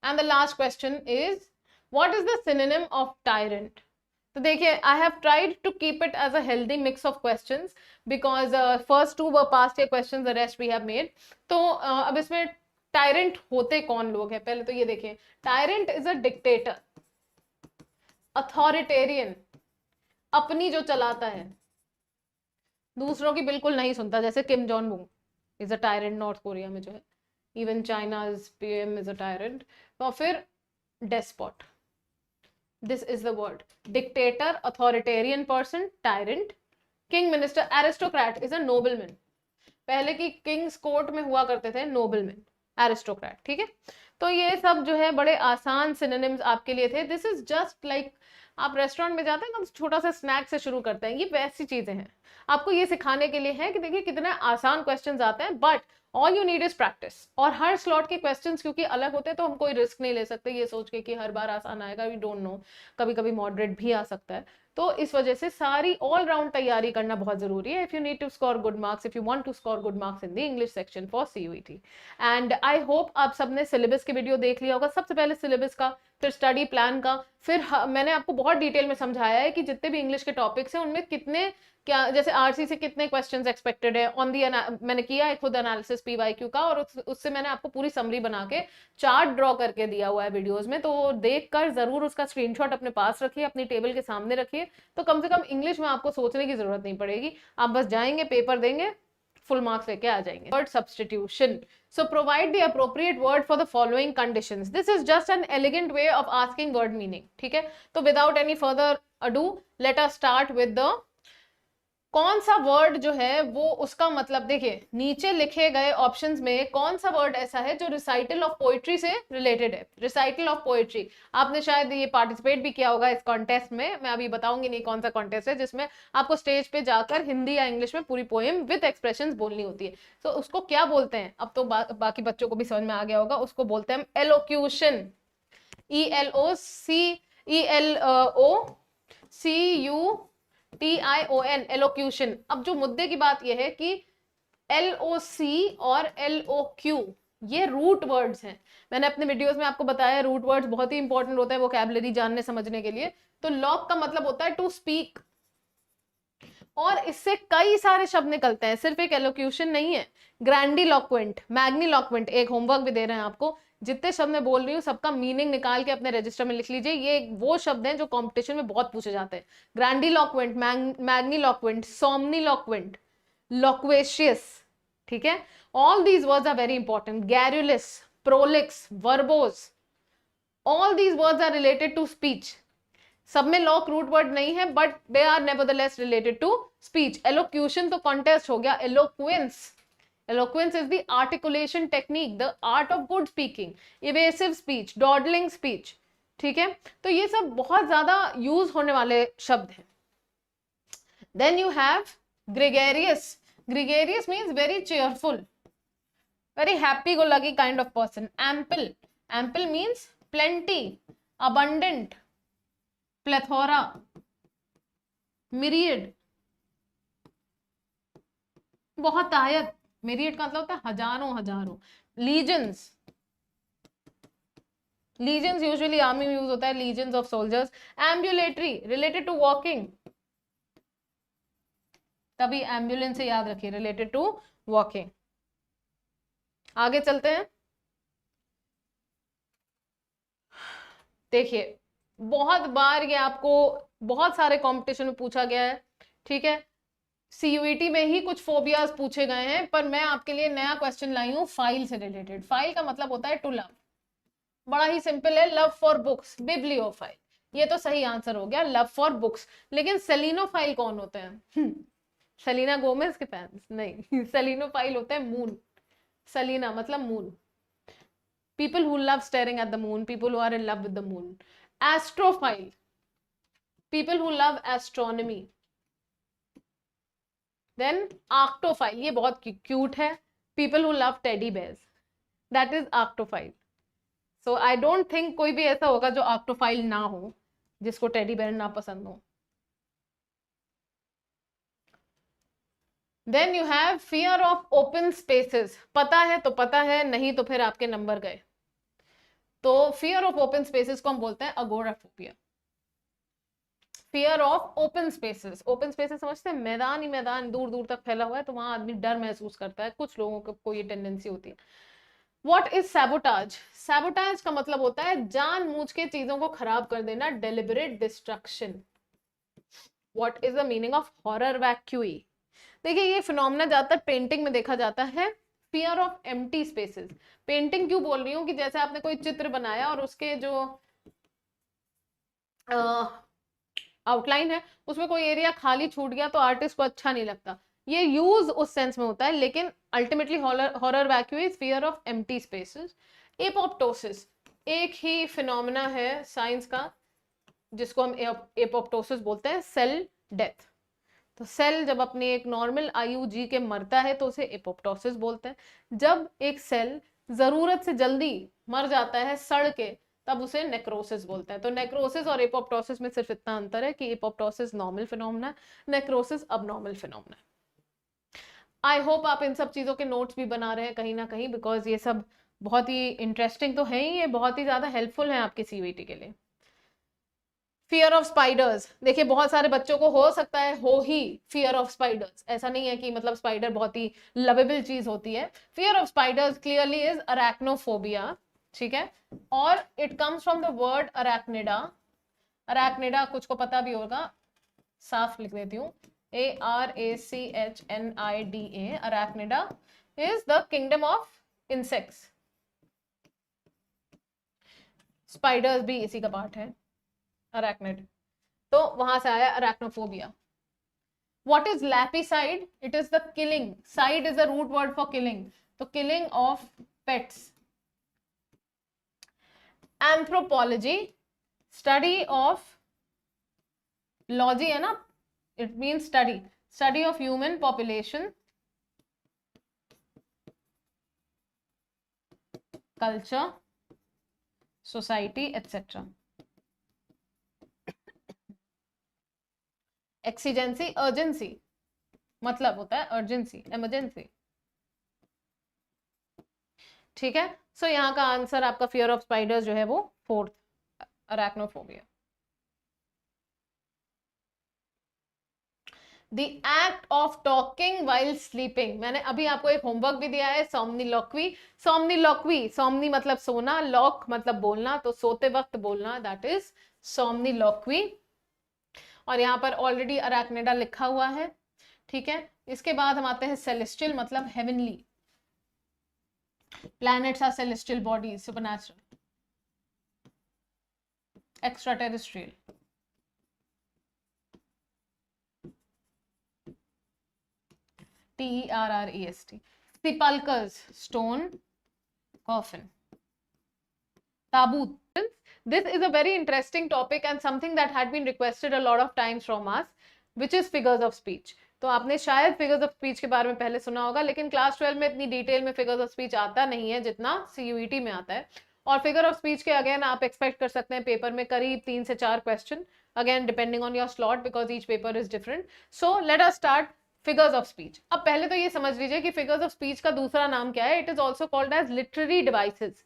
And the last question is what is the synonym of tyrant. तो देखिए I have tried to keep it as a healthy mix of questions, because first 2 were past year questions, the rest we have made. तो अब इसमें tyrant होते कौन लोग हैं, पहले तो ये देखिए। Tyrant is a dictator, authoritarian, अपनी जो चलाता है, दूसरों की बिल्कुल नहीं सुनता, जैसे Kim Jong Un is a tyrant North Korea में जो है, even China PM is a tyrant. और फिर despot, this is the word. Dictator, authoritarian person, tyrant. King, minister, aristocrat is a nobleman. पहले की किंग्स कोर्ट में हुआ करते थे नोबलमैन, एरिस्टोक्रेट. ठीक है, तो ये सब जो है बड़े आसान सिनोनिम्स आपके लिए थे. दिस इज जस्ट लाइक आप रेस्टोरेंट में जाते हैं ना, छोटा सा स्नैक से शुरू करते हैं, ये वैसी चीजें हैं. आपको ये सिखाने के लिए है कि देखिए कितने आसान क्वेश्चंस आते हैं, but all you need is practice. और हर स्लॉट के क्वेश्चंस क्योंकि अलग होते हैं तो हम कोई रिस्क नहीं ले सकते ये सोच के कि हर बार आसान आएगा. वी डोंट नो, कभी कभी मॉडरेट भी आ सकता है. तो इस वजह से सारी ऑल राउंड तैयारी करना बहुत जरूरी है. If you need to score good marks, if you want to score good marks in the English section for CUET. And I hope आप सबने सिलेबस के वीडियो देख लिया होगा. सबसे पहले सिलेबस का, फिर स्टडी प्लान का, फिर मैंने आपको बहुत डिटेल में समझाया है कि जितने भी इंग्लिश के टॉपिक्स हैं उनमें कितने क्या, जैसे आरसी से कितने क्वेश्चंस एक्सपेक्टेड है ऑन दी. मैंने किया है खुद एनालिसिस पीवाईक्यू का, और उससे मैंने आपको पूरी समरी बना के चार्ट ड्रॉ करके दिया हुआ है वीडियोस में. तो देखकर जरूर उसका स्क्रीनशॉट अपने पास रखिए, अपनी टेबल के सामने रखिए. तो कम से कम इंग्लिश में आपको सोचने की जरूरत नहीं पड़ेगी. आप बस जाएंगे, पेपर देंगे, फुल मार्क्स लेके आ जाएंगे. Word substitution. So provide the appropriate word for the following conditions. This is just an elegant way of asking word meaning. ठीक है, तो without any further ado, let us start with the कौन सा word जो है वो उसका मतलब. देखिए नीचे लिखे गए ऑप्शंस में कौन सा वर्ड ऐसा है जो रिसाइटल ऑफ पोएट्री से रिलेटेड है. रिसाइटल ऑफ पोएट्री, आपने शायद ये पार्टिसिपेट भी किया होगा इस कॉन्टेस्ट में. मैं अभी बताऊंगी नहीं कौन सा कॉन्टेस्ट है जिसमें आपको स्टेज पे जाकर हिंदी या इंग्लिश में पूरी पोएम विद एक्सप्रेशंस बोलनी होती है. तो उसको क्या बोलते हैं, अब तो बाकी बच्चों को भी समझ में आ गया होगा. उसको बोलते हैं एलोक्यूशन. ELOCUTION, elocution. अब जो मुद्दे की बात यह है कि LOC और LOQ ये रूट वर्ड्स हैं. मैंने अपने वीडियोस में आपको बताया रूट वर्ड्स बहुत ही इंपॉर्टेंट होते हैं वोकैबुलरी जानने समझने के लिए. तो लॉक का मतलब होता है टू स्पीक, और इससे कई सारे शब्द निकलते हैं, सिर्फ एक एलोक्यूशन नहीं है. ग्रैंडिलोक्वेंट, मैग्निलोक्वेंट, एक होमवर्क भी दे रहे हैं आपको. जितने शब्द मैं बोल रही हूँ सबका मीनिंग निकाल के अपने रजिस्टर में लिख लीजिए. ये वो शब्द हैं जो कंपटीशन में बहुत पूछे जाते हैं. ग्रैंडिलोक्वेंट, मैग्निलोक्वेंट, सोमनिलोक्वेंट, लोक्वेशियस. ठीक है, all these words are very important. Garrulous, prolix, verbose, all these words are related to speech. सब में लॉक रूट वर्ड नहीं है, but they are nevertheless related to speech. Elocution तो कॉन्टेस्ट हो गया. Eloquence, eloquence is the articulation technique, the art of good speaking, evasive speech, dawdling speech. ठीक है, तो ये सब बहुत ज्यादा यूज होने वाले शब्द हैं. Then you have gregarious. Gregarious means very cheerful, very happy go lucky kind of person. Ample, ample means plenty, abundant, plethora, myriad, बहुत आयत. मिरियड का मतलब होता है हजारों हजारों. लीजन्स, लीजन्स यूजुअली आर्मी में यूज होता है, legions of soldiers. Ambulatory, related to walking, तभी एम्बुलेंस से याद रखिए, रिलेटेड टू वॉकिंग. आगे चलते हैं. देखिए बहुत बार ये आपको बहुत सारे कंपटीशन में पूछा गया है. ठीक है, सीयूईटी में ही कुछ फोबियाज पूछे गए हैं, पर मैं आपके लिए नया क्वेश्चन लाई हूं फाइल से रिलेटेड. फाइल का मतलब होता है टू लव. बड़ा ही सिंपल है, लव फॉर बुक्स, बिब्लियोफाइल. ये तो सही आंसर हो गया, लव फॉर बुक्स. लेकिन सेलिनोफाइल कौन होते हैं? सेलिना गोमेज के फैंस नहीं. सेलिनोफाइल होते हैं मून. सेलिना मतलब moon. People who love staring at the moon, people who are in love with the moon. Astrophile, people who love astronomy. Then arctophile, ये बहुत क्यूट है, people who love teddy bears, that is arctophile. So I don't think कोई भी ऐसा होगा जो आर्क्टोफाइल ना हो, जिसको टेडी बेयर ना पसंद हो. Then you have fear of open spaces. पता है तो पता है, नहीं तो फिर आपके नंबर गए. तो फियर ऑफ ओपन स्पेसेस को हम बोलते हैं agoraphobia. Fear of open spaces. Open spaces समझते हैं, मैदान ही मैदान दूर दूर तक फैला हुआ है, तो वहां आदमी डर महसूस करता है. कुछ लोगों को ये टेंडेंसी होती है. What is sabotage? सैबोटाज का मतलब होता है जानबूझ के चीजों को खराब कर देना, deliberate destruction. What is the meaning of horror vacui? देखिए ये फिनोमेना ज्यादातर पेंटिंग में देखा जाता है. Fear of empty spaces. Painting क्यों बोल रही हूँ कि जैसे आपने कोई चित्र बनाया और उसके जो आउटलाइन है, उसमें कोई एरिया खाली छूट गया तो आर्टिस्ट को अच्छा नहीं लगता, ये यूज उस सेंस में होता है, लेकिन ultimately horror vacui is fear of empty spaces. Apoptosis एक ही फिनोमेना है साइंस का जिसको हम एपोप्टोसिस बोलते हैं, सेल डेथ। तो सेल जब अपनी एक नॉर्मल आयु जी के मरता है तो उसे एपोप्टोसिस बोलते हैं। जब एक सेल जरूरत से जल्दी मर जाता है सड़ के, तब उसे नेक्रोसिस बोलते हैं। तो नेक्रोसिस और एपोप्टोसिस में सिर्फ इतना अंतर है कि एपोप्टोसिस नॉर्मल फिनोमेना है, नेक्रोसिस अबनॉर्मल फिनोमेना है। आई होप आप इन सब चीजों के नोट्स भी बना रहे हैं कहीं ना कहीं, बिकॉज ये सब बहुत ही इंटरेस्टिंग तो है ही, ये बहुत ही ज्यादा हेल्पफुल है आपके सीवीटी के लिए। फियर ऑफ स्पाइडर्स, देखिए बहुत सारे बच्चों को हो सकता है हो ही फियर ऑफ स्पाइडर्स, ऐसा नहीं है कि मतलब स्पाइडर बहुत ही लवेबल चीज होती है। Fear of spiders clearly is arachnophobia, ठीक है, और it comes from the word arachnida. Arachnida कुछ को पता भी होगा, साफ लिख देती हूँ, ARACHNIDA, arachnida is the kingdom of insects. Spiders भी इसी का पार्ट है, अरैक्निड, तो वहां से आया अरैक्नोफोबिया। What is lapicide? It is the killing. Side is the root word for killing. तो killing of pets. Anthropology, study of, logy है ना, it means study, study of human population, culture, society, etc. Exigency, urgency, मतलब होता है urgency, emergency, ठीक है। सो यहाँ का आंसर आपका फियर ऑफ स्पाइडर्स जो है वो fourth, arachnophobia. The act of talking while sleeping, मैंने अभी आपको एक होमवर्क भी दिया है, सोमनीलॉक्वी। सोमनीलॉक्वी, सोमनी मतलब सोना, लॉक मतलब बोलना, तो सोते वक्त बोलना, दैट इज सोमनीलॉक्वी। और यहाँ पर ऑलरेडी अरैक्निडा लिखा हुआ है, ठीक है। इसके बाद हम आते हैं सेलेस्टियल, मतलब heavenly, planets are celestial bodies, supernatural, extra terrestrial. TERREST, sepulchres, stone, coffin, tabut. This is a very interesting topic and something that had been requested a lot of times from us, which is figures of speech. तो आपने शायद figures of speech के बारे में पहले सुना होगा, लेकिन क्लास 12 में इतनी डिटेल में फिगर्स ऑफ स्पीच आता नहीं है जितना CUET में आता है। और फिगर ऑफ स्पीच के अगेन आप एक्सपेक्ट कर सकते हैं पेपर में करीब 3 से 4 question, again depending on your slot, because each paper is different. So let us start figures of speech. अब पहले तो ये समझ लीजिए कि फिगर्स ऑफ स्पीच का दूसरा नाम क्या है। It is also called as literary devices.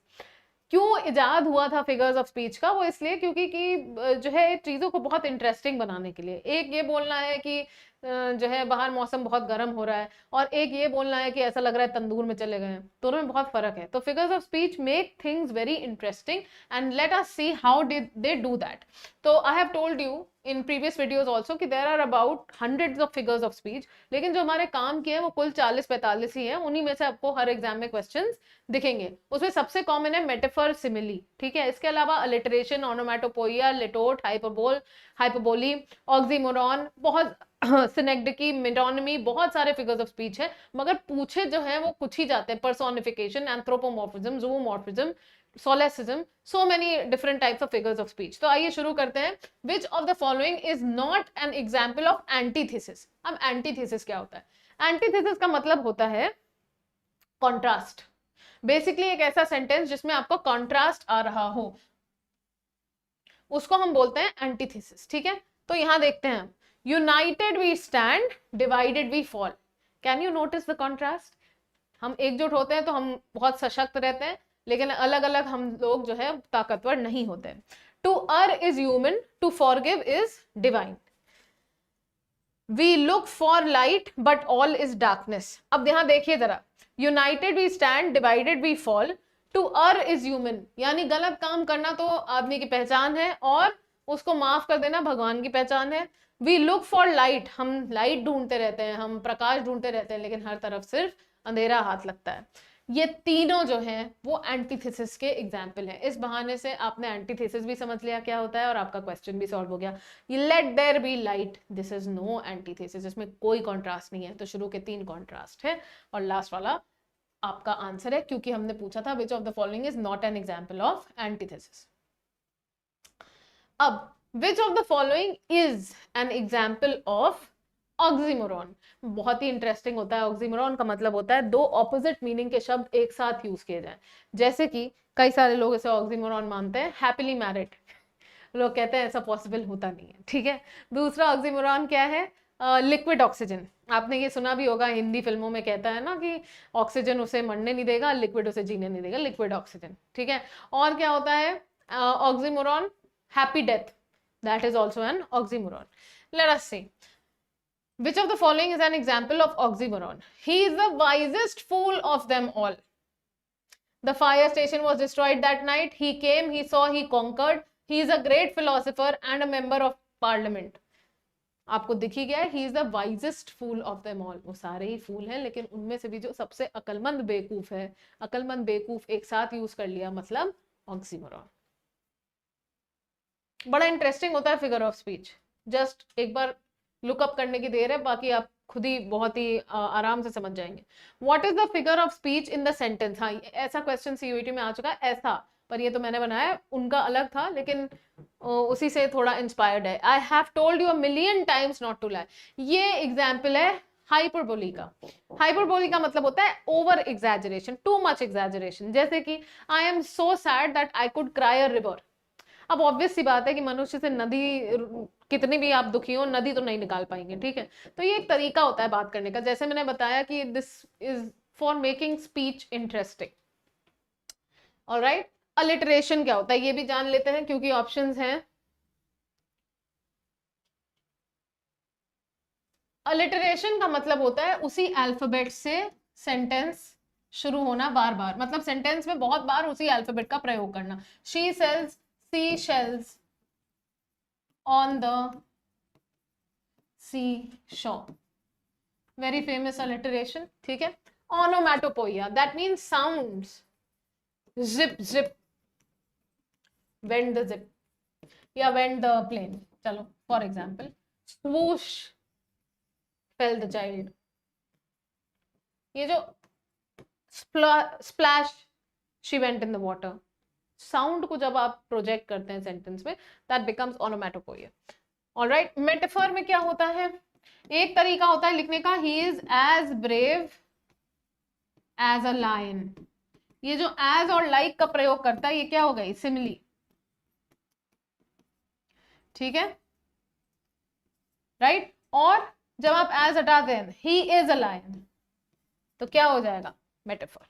क्यों इजाद हुआ था फिगर्स ऑफ स्पीच का? वो इसलिए क्योंकि जो है चीजों को बहुत इंटरेस्टिंग बनाने के लिए। एक ये बोलना है कि जो है बाहर मौसम बहुत गर्म हो रहा है, और एक ये बोलना है कि ऐसा लग रहा है तंदूर में चले गए हैं, दोनों में बहुत फर्क है। तो figures of speech make things very interesting and let us see how did they do that. तो I have told you in previous videos also कि there are about hundreds of figures of speech, लेकिन जो हमारे काम किए हैं वो कुल 40-45 ही है। उन्हीं में से आपको हर एग्जाम में क्वेश्चन दिखेंगे। उसमें सबसे कॉमन है मेटाफर, सिमिली, ठीक है। इसके अलावा अलिटरेशन, ओनोमैटोपोइया, लिटोट, हाइपरबोल, हाइपरबोली, ऑक्सीमोरॉन, बहुत सिनेक्डिकी, मेटोनिमी, बहुत सारे फिगर्स ऑफ स्पीच है, मगर पूछे जो है वो कुछ ही जाते हैं। Personification, anthropomorphism, zoomorphism, solecism, so many different types of figures of speech. तो आइए शुरू करते हैं। Which of the following is not an example of antithesis? अब एंटीथेसिस क्या होता है? एंटीथेसिस का मतलब होता है कॉन्ट्रास्ट। बेसिकली एक ऐसा सेंटेंस जिसमें आपको कॉन्ट्रास्ट आ रहा हो, उसको हम बोलते हैं एंटीथेसिस, ठीक है। तो यहां देखते हैं, united we stand, divided we fall. Can you notice the contrast? हम एकजुट होते हैं तो हम बहुत सशक्त रहते हैं, लेकिन अलग अलग हम लोग जो है ताकतवर नहीं होते। To err is human, to forgive is divine. We look for light but all is darkness. अब यहां देखिए जरा, united we stand, divided we fall, to err is human, यानी गलत काम करना तो आदमी की पहचान है, और उसको माफ कर देना भगवान की पहचान है। वी लुक फॉर लाइट, हम लाइट ढूंढते रहते हैं, हम प्रकाश ढूंढते रहते हैं, लेकिन हर तरफ सिर्फ अंधेरा हाथ लगता है। ये तीनों जो हैं वो एंटीथेसिस के एग्जाम्पल हैं। इस बहाने से आपने एंटीथेसिस भी समझ लिया क्या होता है और आपका क्वेश्चन भी सॉल्व हो गया। Let there be light, this is no antithesis, इसमें कोई कॉन्ट्रास्ट नहीं है। तो शुरू के 3 कॉन्ट्रास्ट है और लास्ट वाला आपका आंसर है, क्योंकि हमने पूछा था which of the following is not an example of antithesis. अब which of the following is an example of oxymoron. बहुत ही इंटरेस्टिंग होता है। ऑक्सीमोरॉन का मतलब होता है दो ऑपोजिट मीनिंग के शब्द एक साथ यूज किए जाएं। जैसे कि कई सारे लोग इसे ऑक्सीमोरॉन मानते हैं, हैप्पीली मैरिड, लोग कहते हैं ऐसा पॉसिबल होता नहीं है, ठीक है। दूसरा ऑक्सीमोरॉन क्या है, लिक्विड ऑक्सीजन। आपने ये सुना भी होगा, हिंदी फिल्मों में कहता है ना कि ऑक्सीजन उसे मरने नहीं देगा, लिक्विड उसे जीने नहीं देगा, लिक्विड ऑक्सीजन, ठीक है। और क्या होता है oxymoron, happy death, that is also an oxymoron. Let us see which of the following is an example of oxymoron. He is the wisest fool of them all. The fire station was destroyed that night. He came, he saw, he conquered. He is a great philosopher and a member of parliament. आपको दिख ही गया है, he is the wisest fool of them all. वो सारे ही फूल हैं, लेकिन उनमें से भी जो सबसे अकलमंद बेवकूफ है, अकलमंद बेवकूफ एक साथ यूज कर लिया, मतलब ऑक्सीमोरॉन। बड़ा इंटरेस्टिंग होता है फिगर ऑफ स्पीच, जस्ट एक बार लुकअप करने की देर है, बाकी आप खुद ही बहुत ही आराम से समझ जाएंगे। What is the figure of speech in the sentence. हाँ, ऐसा क्वेश्चन सीयूईटी में आ चुका है, ऐसा, पर ये तो मैंने बनाया, उनका अलग था, लेकिन उसी से थोड़ा इंस्पायर्ड है। I have told you a million times not to lie, ये एग्जाम्पल है हाइपरबोली का। हाइपरबोली का मतलब होता है over exaggeration, too much exaggeration. जैसे कि I am so sad that I could cry a river. अब ऑब्वियस सी बात है कि मनुष्य से नदी, कितनी भी आप दुखी हो, नदी तो नहीं निकाल पाएंगे, ठीक है। तो ये एक तरीका होता है बात करने का, जैसे मैंने बताया कि this is for making speech interesting. Alright, alliteration क्या होता है ये भी जान लेते हैं, क्योंकि ऑप्शंस हैं। अलिटरेशन का मतलब होता है उसी अल्फाबेट से सेंटेंस शुरू होना बार बार, मतलब सेंटेंस में बहुत बार उसी अल्फाबेट का प्रयोग करना। She sales sea shells on the seashore, very famous alliteration, ठीक है। onomatopoeia, that means sounds, zip zip, went the zip या went the plane। चलो, for example, swoosh fell the child, ये जो splash she went in the water, sound को जब आप project करते हैं सेंटेंस में, दैट बिकम्स ओनोमैटोपोइया। ऑलराइट, मेटाफर में क्या होता है, एक तरीका होता है लिखने का, he is as brave as a lion. ये जो एज और लाइक का प्रयोग करता है, ये क्या हो गई, सिमिली, ठीक है, राइट। और जब आप एज हटाते हैं, ही इज अ लायन, तो क्या हो जाएगा, metaphor.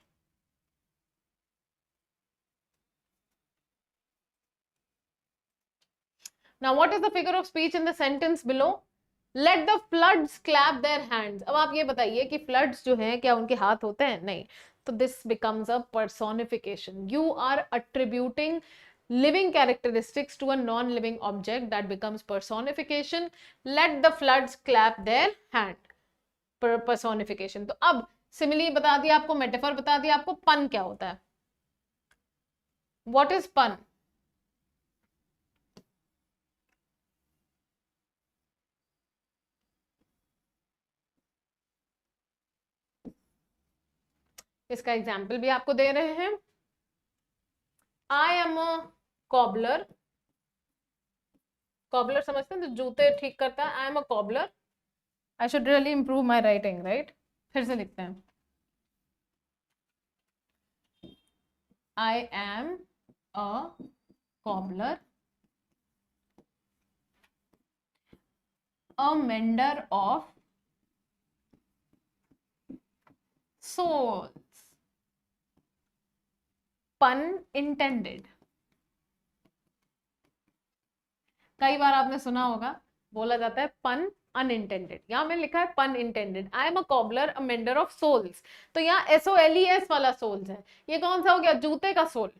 Now what is the figure of speech in the sentence below? Let the floods clap their hands. अब आप ये बताइए कि floods जो हैं क्या उनके हाथ होते हैं, नहीं। तो this becomes a personification. You are attributing living characteristics to a non-living object, that becomes personification. Let the floods clap their hand, personification. तो अब simile बता दिया आपको, metaphor बता दिया आपको, pun क्या होता है, what is pun? इसका एग्जाम्पल भी आपको दे रहे हैं। I am a cobbler, cobbler समझते हैं, तो जूते ठीक करता है। I am a cobbler, I should really improve my writing, right. फिर से लिखते हैं, I am a cobbler, a mender of soles, pun intended. कई बार आपने सुना होगा, बोला जाता है पन अनइंटेंडेड, यहाँ में लिखा है pun intended. I am a cobbler, a mender of soles, तो यहाँ SOLES वाला सोल्स है, ये कौन सा हो गया, जूते का सोल,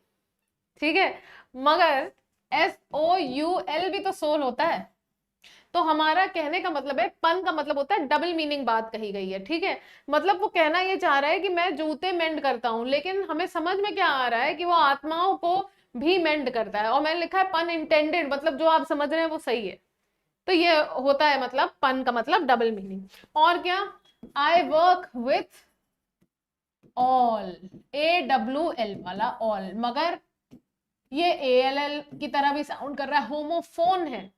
ठीक है। मगर SOUL भी तो सोल होता है, तो हमारा कहने का मतलब है, पन का मतलब होता है डबल मीनिंग बात कही गई है, ठीक है। मतलब वो कहना ये चाह रहा है कि मैं जूते मेंड करता हूं, लेकिन हमें समझ में क्या आ रहा है कि वो आत्माओं को भी मेंड करता है, और मैंने लिखा है पन इंटेंडेड, मतलब जो आप समझ रहे हैं वो सही है। तो ये होता है, मतलब पन का मतलब डबल मीनिंग। और क्या, आई वर्क विथ ऑल, AWL वाला ऑल, मगर ये ALL की तरह भी साउंड कर रहा है, होमोफोन है।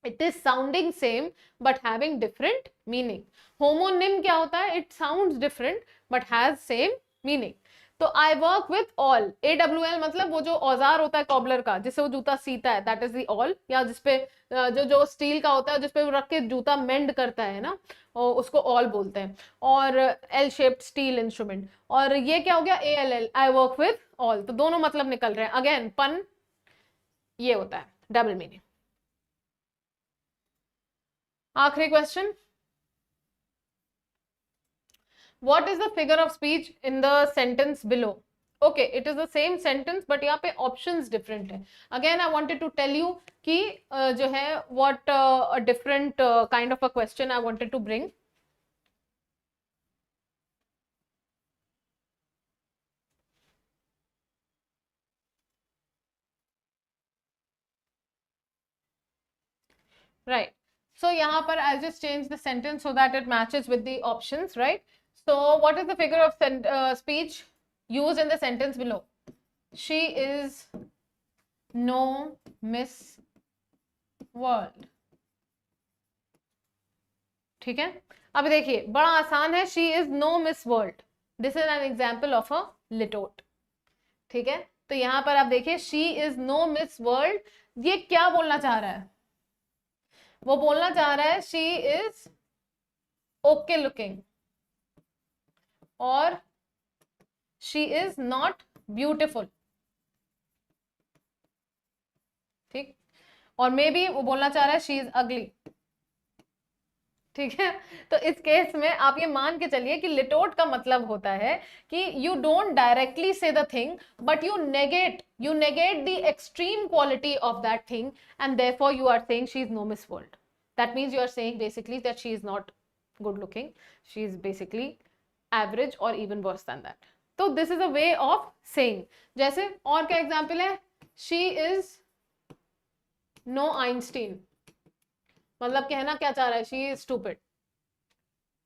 It is sounding same but having different meaning. Homonym क्या होता है, it sounds different but has same meaning. तो I work with awl, AWL मतलब वो जो औजार होता है कॉबलर का, जिससे वो जूता सीता है, दैट इज दी ऑल, या जिसपे जो जो स्टील का होता है जिसपे वो रख के जूता मेंड करता है ना, और उसको ऑल बोलते हैं। और L शेप्ड स्टील इंस्ट्रूमेंट, और ये क्या हो गया ALL, I work with all. तो दोनों मतलब निकल रहे हैं, अगेन पन ये होता है डबल मीनिंग। आखिरी question, what is the figure of speech in the sentence below? Okay, it is the same sentence but यहाँ पे options different है। Again I wanted to tell you कि जो है what a different kind of a question I wanted to bring. Right. So यहाँ पर I'll just change the sentence so that it matches with the options, right? So what is the figure of speech used in the sentence below? She is no Miss World. ठीक है, अब देखिए बड़ा आसान है, she is no Miss World, this is an example of a litotes. ठीक है, तो यहां पर आप देखिए she is no Miss World, ये क्या बोलना चाह रहा है, वो बोलना चाह रहा है शी इज ओके लुकिंग और शी इज नॉट ब्यूटिफुल। ठीक, और मे बी वो बोलना चाह रहा है शी इज अगली। ठीक है, तो इस केस में आप ये मान के चलिए कि लिटोट का मतलब होता है कि you don't directly say the thing but you negate the extreme quality of that thing and therefore you are saying she is no Miss World. That means you are saying basically that she is not good looking, she is basically average और even worse than that. तो this is a way of saying. जैसे और क्या example है, she is no Einstein, मतलब कहना क्या चाह रहा है, she is stupid.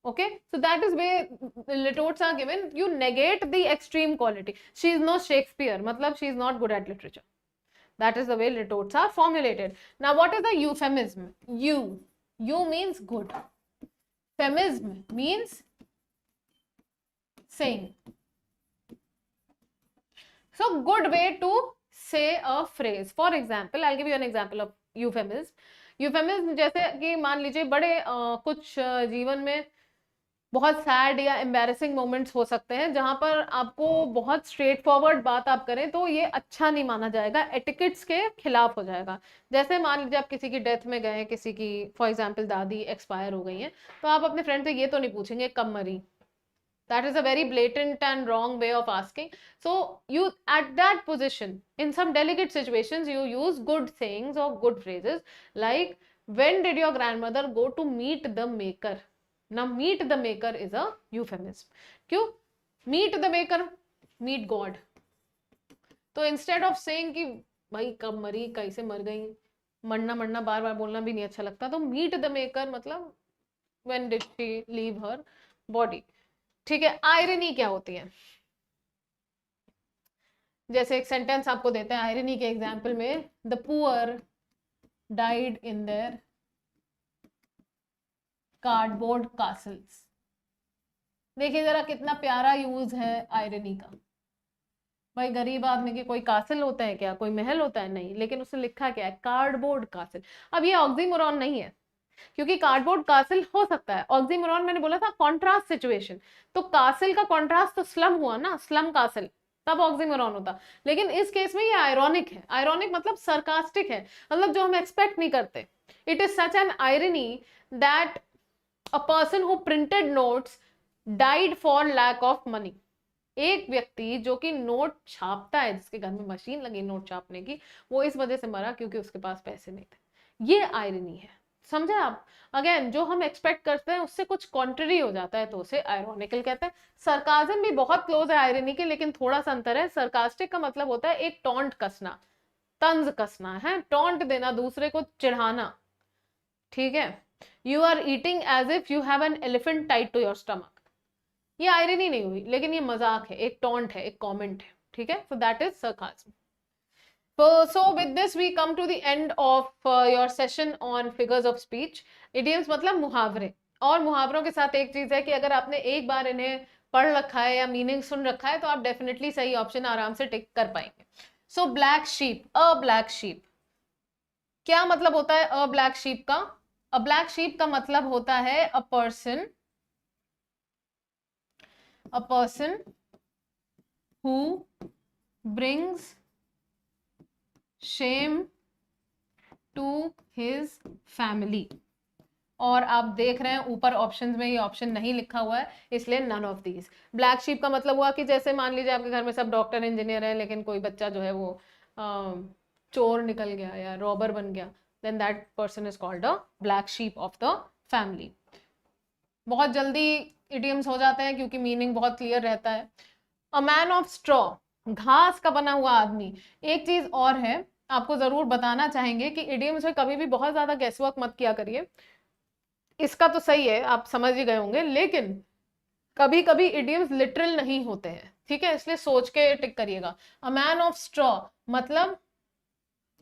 Okay, so that is where litotes are given, you negate the extreme quality, she is no Shakespeare, matlab she is not good at literature, that is the way litotes are formulated. Now what is the euphemism? You means good, phemism means saying. So good way to say a phrase, for example I'll give you an example of euphemism जैसे कि मान लीजिए बड़े कुछ जीवन में बहुत sad या एम्बैरेसिंग मोमेंट्स हो सकते हैं जहां पर आपको बहुत स्ट्रेट फॉरवर्ड बात आप करें तो ये अच्छा नहीं माना जाएगा, एटिकेट्स के खिलाफ हो जाएगा। जैसे मान लीजिए आप किसी की डेथ में गए, किसी की फॉर एग्जांपल दादी एक्सपायर हो गई हैं, तो आप अपने फ्रेंड से ये तो नहीं पूछेंगे कब मरी, that is a very blatant and wrong way of asking. So you at that position in some delicate situations you use good sayings और good phrases like when did your grandmother go to meet the maker. Now meet the maker is a euphemism. क्यों? Meet the maker, meet God. तो instead of saying कि भाई कब मरी, कैसे मर गई, मरना मरना बार बार बोलना भी नहीं अच्छा लगता, तो meet the maker मतलब when did she leave her body. ठीक है, आयरनी क्या होती है, जैसे एक सेंटेंस आपको देते हैं आयरनी के एग्जाम्पल में, the poor died in their cardboard castles. देखिए जरा कितना प्यारा यूज है आयरनी का, भाई गरीब आदमी के कोई कासल होता है क्या, कोई महल होता है, नहीं, लेकिन उसने लिखा क्या है, कार्डबोर्ड कासल। अब ये ऑक्सीमोरॉन नहीं है, क्योंकि कार्डबोर्ड कासल हो सकता है, ऑक्सीमोरॉन मैंने बोला था कॉन्ट्रास्ट सिचुएशन, तो कासल का कॉन्ट्रास्ट तो स्लम हुआ ना, स्लम कासल, तब ऑक्सीमोरॉन होता। लेकिन इस केस में ये आयरॉनिक है, आयरॉनिक मतलब सरकास्टिक है, मतलब जो हम एक्सपेक्ट नहीं करते। It is such an irony that a person who printed notes died for lack of money. एक व्यक्ति जो कि नोट छापता है, जिसके घर में मशीन लगी नोट छापने की, वो इस वजह से मरा क्योंकि उसके पास पैसे नहीं थे। ये आयरनी है। समझे आप? अगेन जो हम एक्सपेक्ट करते हैं उससे कुछ कॉन्ट्ररी हो जाता है तो उसे आयरोनिकल कहते हैं। सरकाजम भी बहुत क्लोज है आयरनी के, लेकिन थोड़ा सा अंतर है। सरकास्टिक का मतलब होता है एक टॉन्ट कसना, तंज कसना है, टॉन्ट देना, दूसरे को चिढ़ाना, ठीक है। You are eating as if you have an elephant tied to your stomach, ये आयरनी नहीं हुई, लेकिन ये मजाक है, एक टॉन्ट है, एक कॉमेंट है, ठीक है। So that is sarcasm. So with this we come to the end of your session on figures of speech. Idioms मतलब मुहावरे, और मुहावरों के साथ एक चीज है कि अगर आपने एक बार इन्हें पढ़ रखा है या मीनिंग सुन रखा है तो आप डेफिनेटली सही ऑप्शन आराम से टिक कर पाएंगे। सो ब्लैक शीप, अ ब्लैक शीप, क्या मतलब होता है अ ब्लैक शीप का? अ ब्लैक शीप का मतलब होता है a person who brings shame to his family. और आप देख रहे हैं ऊपर ऑप्शंस में ये ऑप्शन नहीं लिखा हुआ है, इसलिए none of these. Black sheep का मतलब हुआ कि जैसे मान लीजिए आपके घर में सब डॉक्टर इंजीनियर है, लेकिन कोई बच्चा जो है वो चोर निकल गया या रॉबर बन गया, then that person is called a black sheep of the family. बहुत जल्दी इडियम्स हो जाते हैं क्योंकि मीनिंग बहुत क्लियर रहता है। अ मैन ऑफ स्ट्रॉ, घास का बना हुआ आदमी। एक चीज और है, आपको जरूर बताना चाहेंगे कि इडियम्स में कभी भी बहुत ज्यादा गैसवर्क मत किया करिए। इसका तो सही है, आप समझ ही गए होंगे, लेकिन कभी कभी इडियम्स लिटरल नहीं होते हैं, ठीक है, इसलिए सोच के टिक करिएगा। अ मैन ऑफ स्ट्रॉ मतलब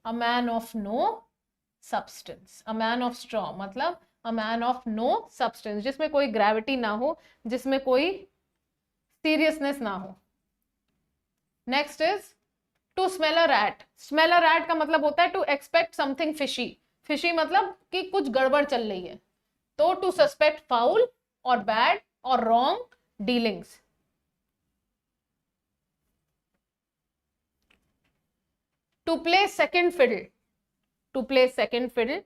a man of no substance. A man of straw मतलब a man of no substance, जिसमें कोई ग्रेविटी ना हो, जिसमें कोई सीरियसनेस ना हो। Next is to smell a rat. Smell a rat का मतलब होता है to expect something fishy. Fishy मतलब कि कुछ गड़बड़ चल रही है। तो टू सस्पेक्ट फाउल और बैड और wrong dealings. To play second fiddle, to play second fiddle,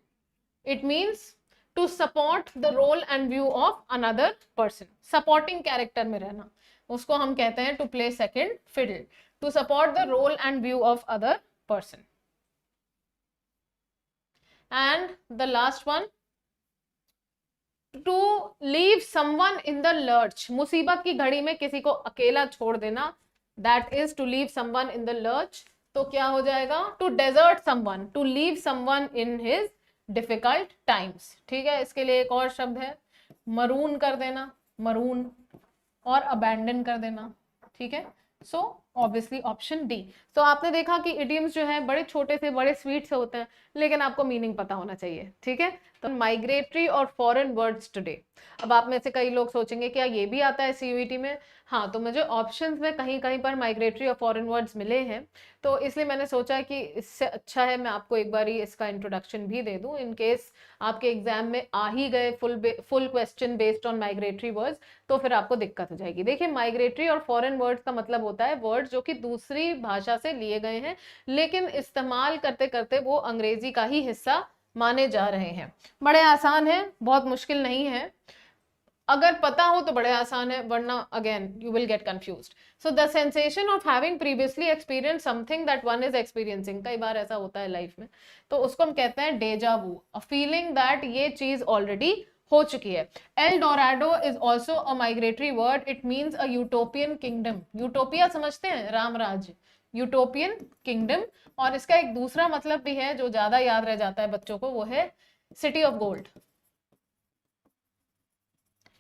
it means to support the role and view of another person. Supporting character में रहना, उसको हम कहते हैं to play second fiddle, to support the role and view of other person. And the last one, to leave someone in the lurch. मुसीबत की घड़ी में किसी को अकेला छोड़ देना, that is to leave someone in the lurch. तो क्या हो जाएगा? To desert someone, to leave someone in his difficult times, ठीक है। इसके लिए एक और शब्द है, मरून कर देना, मरून, और अबैंडन कर देना, ठीक है। So obviously option D. तो आपने देखा कि इडियम्स जो है बड़े छोटे से बड़े स्वीट से होते हैं, लेकिन आपको मीनिंग पता होना चाहिए, ठीक है। तो माइग्रेटरी और फॉरेन वर्ड्स टुडे। अब आप में से कई लोग सोचेंगे क्या ये भी आता है सीयूईटी में? हाँ, तो मुझे ऑप्शंस में कहीं कहीं पर माइग्रेटरी और फॉरेन वर्ड्स मिले हैं, तो इसलिए मैंने सोचा कि इससे अच्छा है मैं आपको एक बार इसका इंट्रोडक्शन भी दे दूं, इन केस आपके एग्जाम में आ ही गए full question based on migratory words, तो फिर आपको दिक्कत हो जाएगी। देखिए, माइग्रेटरी और फॉरेन वर्ड्स का मतलब होता है वर्ड्स जो कि दूसरी भाषा से लिए गए हैं, लेकिन इस्तेमाल करते करते वो अंग्रेजी का ही हिस्सा माने जा रहे हैं। बड़े आसान है, बहुत मुश्किल नहीं है, अगर पता हो तो बड़े आसान है, वरना again you will get confused. So the sensation of having previously experience something that one is experiencing, कई बार ऐसा होता है लाइफ में, तो उसको हम कहते हैं डेजा वू, अ फीलिंग दैट ये चीज ऑलरेडी हो चुकी है। L Dorado is also a migratory word, it means a utopian kingdom. Utopia समझते हैं, राम राज्य, यूटोपियन किंगडम। और इसका एक दूसरा मतलब भी है जो ज्यादा याद रह जाता है बच्चों को, वो है city of gold,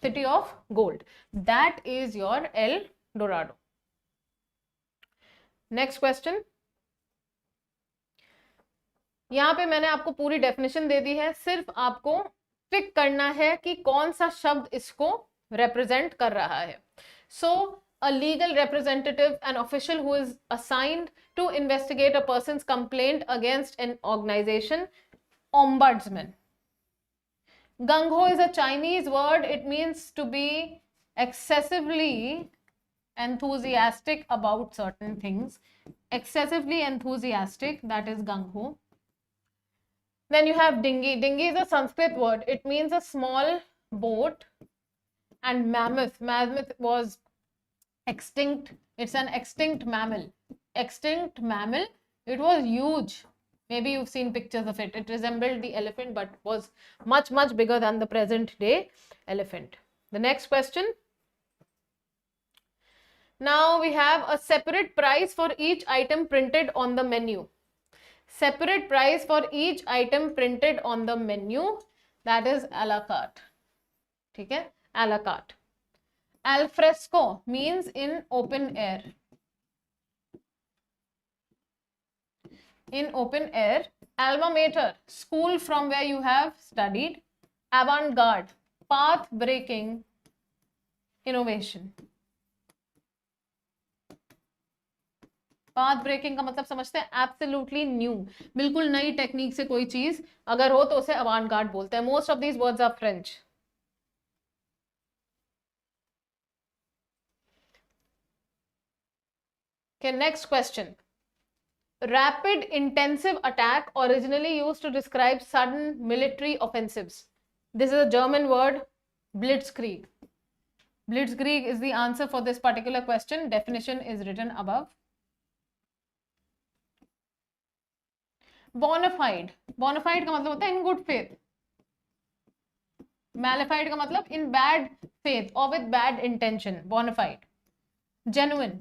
city of gold, that is your El Dorado. Next question, यहां पे मैंने आपको पूरी डेफिनेशन दे दी है, सिर्फ आपको पिक करना है कि कौन सा शब्द इसको represent कर रहा है। So a legal representative, an official who is assigned to investigate a person's complaint against an organization, ombudsman. Gung ho is a Chinese word, it means to be excessively enthusiastic about certain things, excessively enthusiastic, that is gung ho. Then you have dinghy. Dinghy is a Sanskrit word, it means a small boat. And mammoth, mammoth was extinct, it's an extinct mammal, extinct mammal, it was huge, Maybe you've seen pictures of it. It resembled the elephant but was much, much bigger than the present day elephant. The next question. Now we have a separate price for each item printed on the menu. Separate price for each item printed on the menu, that is a la carte. ठीक है, a la carte. Al fresco means in open air. In open air. Alma mater, school from where you have studied. Avant-garde, path-breaking innovation. Path breaking का मतलब समझते हैं absolutely new, बिल्कुल नई technique से कोई चीज अगर हो तो उसे अवांट-गार्ड बोलते हैं. Most of these words are French. Okay, next question. Rapid intensive attack, originally used to describe sudden military offensives. This is a German word, blitzkrieg. Blitzkrieg is the answer for this particular question. Definition is written above. Bonafide. Bonafide का मतलब होता है in good faith. Malified का मतलब in bad faith or with bad intention. Bonafide. Genuine.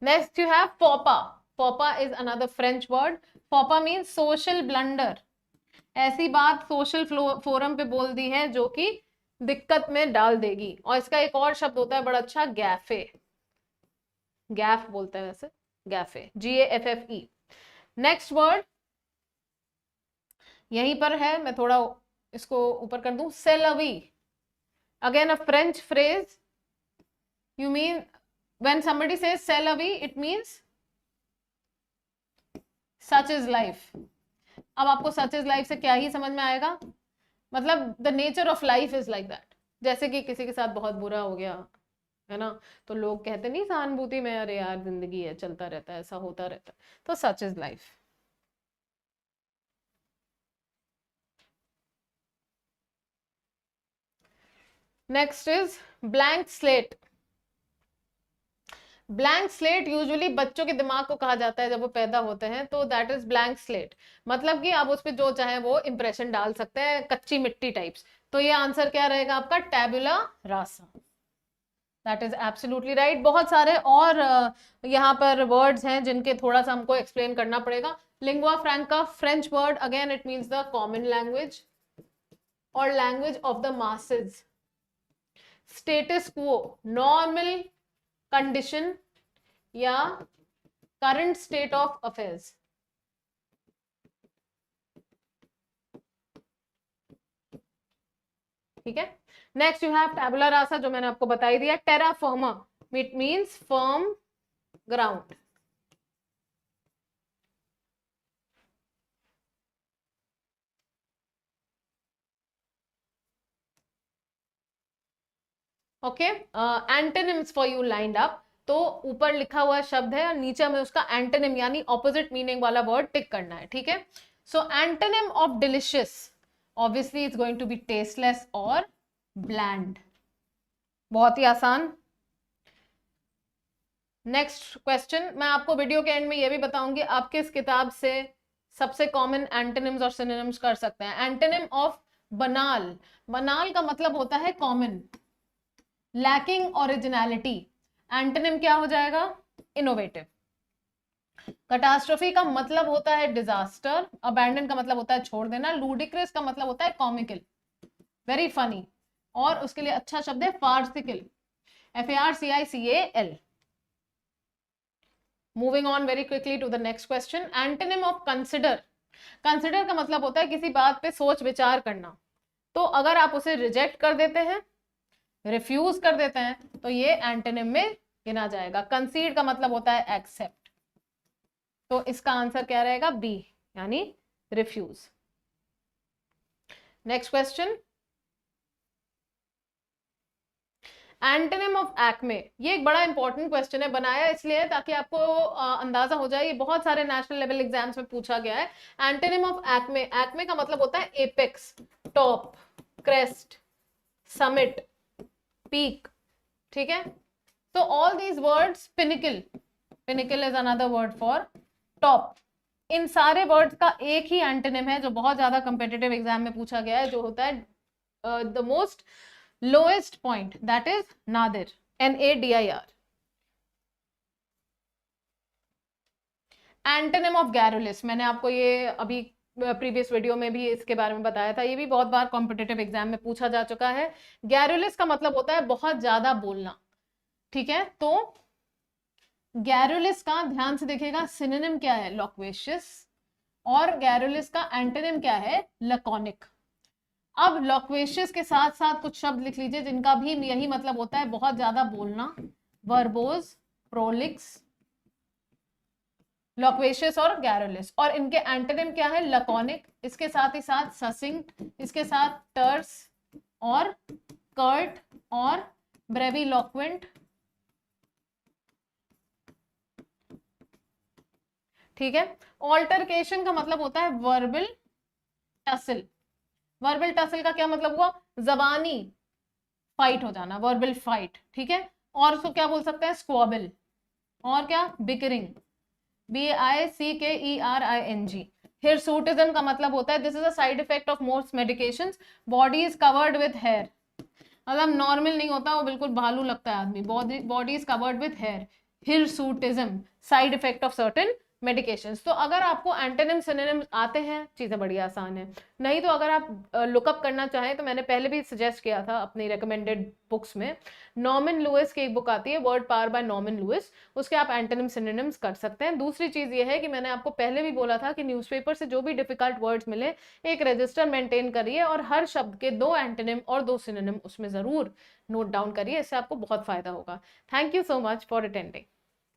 Next you have faux pas. Faux pas is another French word. Faux pas means social blunder. ऐसी बात social forum पे बोल दी है जो कि दिक्कत में डाल देगी. और इसका एक और शब्द होता है बड़ा अच्छा, गैफे. गैफ बोलते हैं वैसे, गैफे, GAFFE. नेक्स्ट वर्ड यहीं पर है, मैं थोड़ा इसको ऊपर कर दूं. C'est la vie, again a French phrase. You mean when somebody says c'est la vie, it means such is life. अब आपको such is life से क्या ही समझ में आएगा, मतलब the nature of life is like that. जैसे कि किसी के साथ बहुत बुरा हो गया है ना, तो लोग कहते नहीं सहानुभूति में, अरे यार जिंदगी है, चलता रहता है, ऐसा होता रहता है, तो such is life. Next is blank slate. Blank slate usually बच्चों के दिमाग को कहा जाता है जब वो पैदा होते हैं, तो दैट इज ब्लैंक स्लेट. मतलब कि आप उस पर जो चाहे वो इंप्रेशन डाल सकते हैं, कच्ची मिट्टी टाइप्स. तो ये आंसर क्या रहेगा आपका, tabula rasa. That is absolutely right. बहुत सारे और यहाँ पर वर्ड्स हैं जिनके थोड़ा सा हमको एक्सप्लेन करना पड़ेगा. Lingua franca, French word, again it means the common language और language of the masses. Status quo, normal condition या करंट स्टेट ऑफ अफेयर्स. ठीक है. Next you have tabula rasa, जो मैंने आपको बताई दिया. Terra firma, it means firm ground. Okay, antonyms for you lined up. तो ऊपर लिखा हुआ शब्द है और नीचे हमें उसका एंटोनिम यानी ऑपोजिट मीनिंग वाला वर्ड टिक करना है. ठीक है. So antonym of delicious, obviously it's going to be tasteless और ब्लैंड. बहुत ही आसान. नेक्स्ट क्वेश्चन, मैं आपको वीडियो के एंड में ये भी बताऊंगी आप किस किताब से सबसे कॉमन एंटोनिम्स और सिनोनिम्स कर सकते हैं. एंटोनिम ऑफ बनाल. बनाल का मतलब होता है कॉमन, लैकिंग ओरिजिनलिटी. एंटोनिम क्या हो जाएगा, इनोवेटिव. कैटास्ट्रोफी का मतलब होता है डिजास्टर. अबैंडन का मतलब होता है छोड़ देना. लूडिक्रस का मतलब होता है कॉमिकल, वेरी फनी. और उसके लिए अच्छा शब्द है farcical, FARCICAL. Moving on very quickly to the next question. Antonym of consider. Consider का मतलब होता है किसी बात पे सोच विचार करना. तो अगर आप उसे रिजेक्ट कर देते हैं, रिफ्यूज कर देते हैं, तो ये एंटोनिम में गिना जाएगा. कंसीड का मतलब होता है एक्सेप्ट. तो इसका आंसर क्या रहेगा, बी, यानी refuse. Next question, antonym of acme. ये एक बड़ा इंपॉर्टेंट क्वेश्चन है, बनाया इसलिए ताकि आपको अंदाजा हो जाए, ये बहुत सारे नेशनल लेवल एग्जाम्स में पूछा गया है. Antonym of Acme. एक्मे का मतलब होता है apex, top, crest, summit, peak. ठीक है. So all these words, pinnacle, pinnacle is another word for top. इन सारे वर्ड्स का एक ही एंटोनिम है जो बहुत ज्यादा कंपेटिटिव एग्जाम में पूछा गया है, जो होता है the most lowest point, that is nadir, NADIR। Antonym of garrulous, मैंने आपको ये अभी प्रीवियस वीडियो में भी इसके बारे में बताया था, ये भी बहुत बार कॉम्पिटिटिव एग्जाम में पूछा जा चुका है। गैरुलिस का मतलब होता है बहुत ज्यादा बोलना, ठीक है। तो गैरुलिस का ध्यान से देखिएगा सिनोनिम क्या है, लोक्वेशियस, और गैरुलिस का एंटोनिम क्या है, लकोनिक। अब लोक्वेशियस के साथ साथ कुछ शब्द लिख लीजिए जिनका भी यही मतलब होता है बहुत ज्यादा बोलना, वर्बोज, प्रोलिक्स, लोक्वेशियस और गैरुलिस। और इनके एंटोनिम क्या है, लकोनिक, इसके साथ ही साथ ससिंक्ट, इसके साथ टर्स और कर्ट और ब्रेविलोक्वेंट, ठीक है। ऑल्टरकेशन का मतलब होता है वर्बल टसल। वर्बल टसल का क्या मतलब हुआ, जबानी फाइट हो जाना, वर्बल फाइट, ठीक है। और उसको क्या बोल सकते हैं, स्क्वॉबल, और क्या, बिकरिंग, BICKERING। हिरसूटिज्म का मतलब होता है this is a side effect of most medications, body is covered with hair, मतलब नॉर्मल नहीं होता, वो बिल्कुल भालू लगता है आदमी, body is covered with hair. Hirsutism, side effect of certain medications. तो अगर आपको एंटोनिम सिनोनिम आते हैं, चीजें बड़ी आसान है। नहीं तो अगर आप लुकअप करना चाहें तो मैंने पहले भी सजेस्ट किया था अपनी रिकमेंडेड बुक्स में, नॉर्मन लुइस की एक बुक आती है word power by Norman Lewis, उसके आप एंटोनिम सिनोनिम्स कर सकते हैं। दूसरी चीज ये है कि मैंने आपको पहले भी बोला था कि न्यूज़पेपर से जो भी डिफिकल्ट वर्ड्स मिले एक रजिस्टर मेंटेन करिए और हर शब्द के 2 एंटोनिम और 2 सिनोनिम उसमें जरूर नोट डाउन करिए, इससे आपको बहुत फायदा होगा। Thank you so much for attending.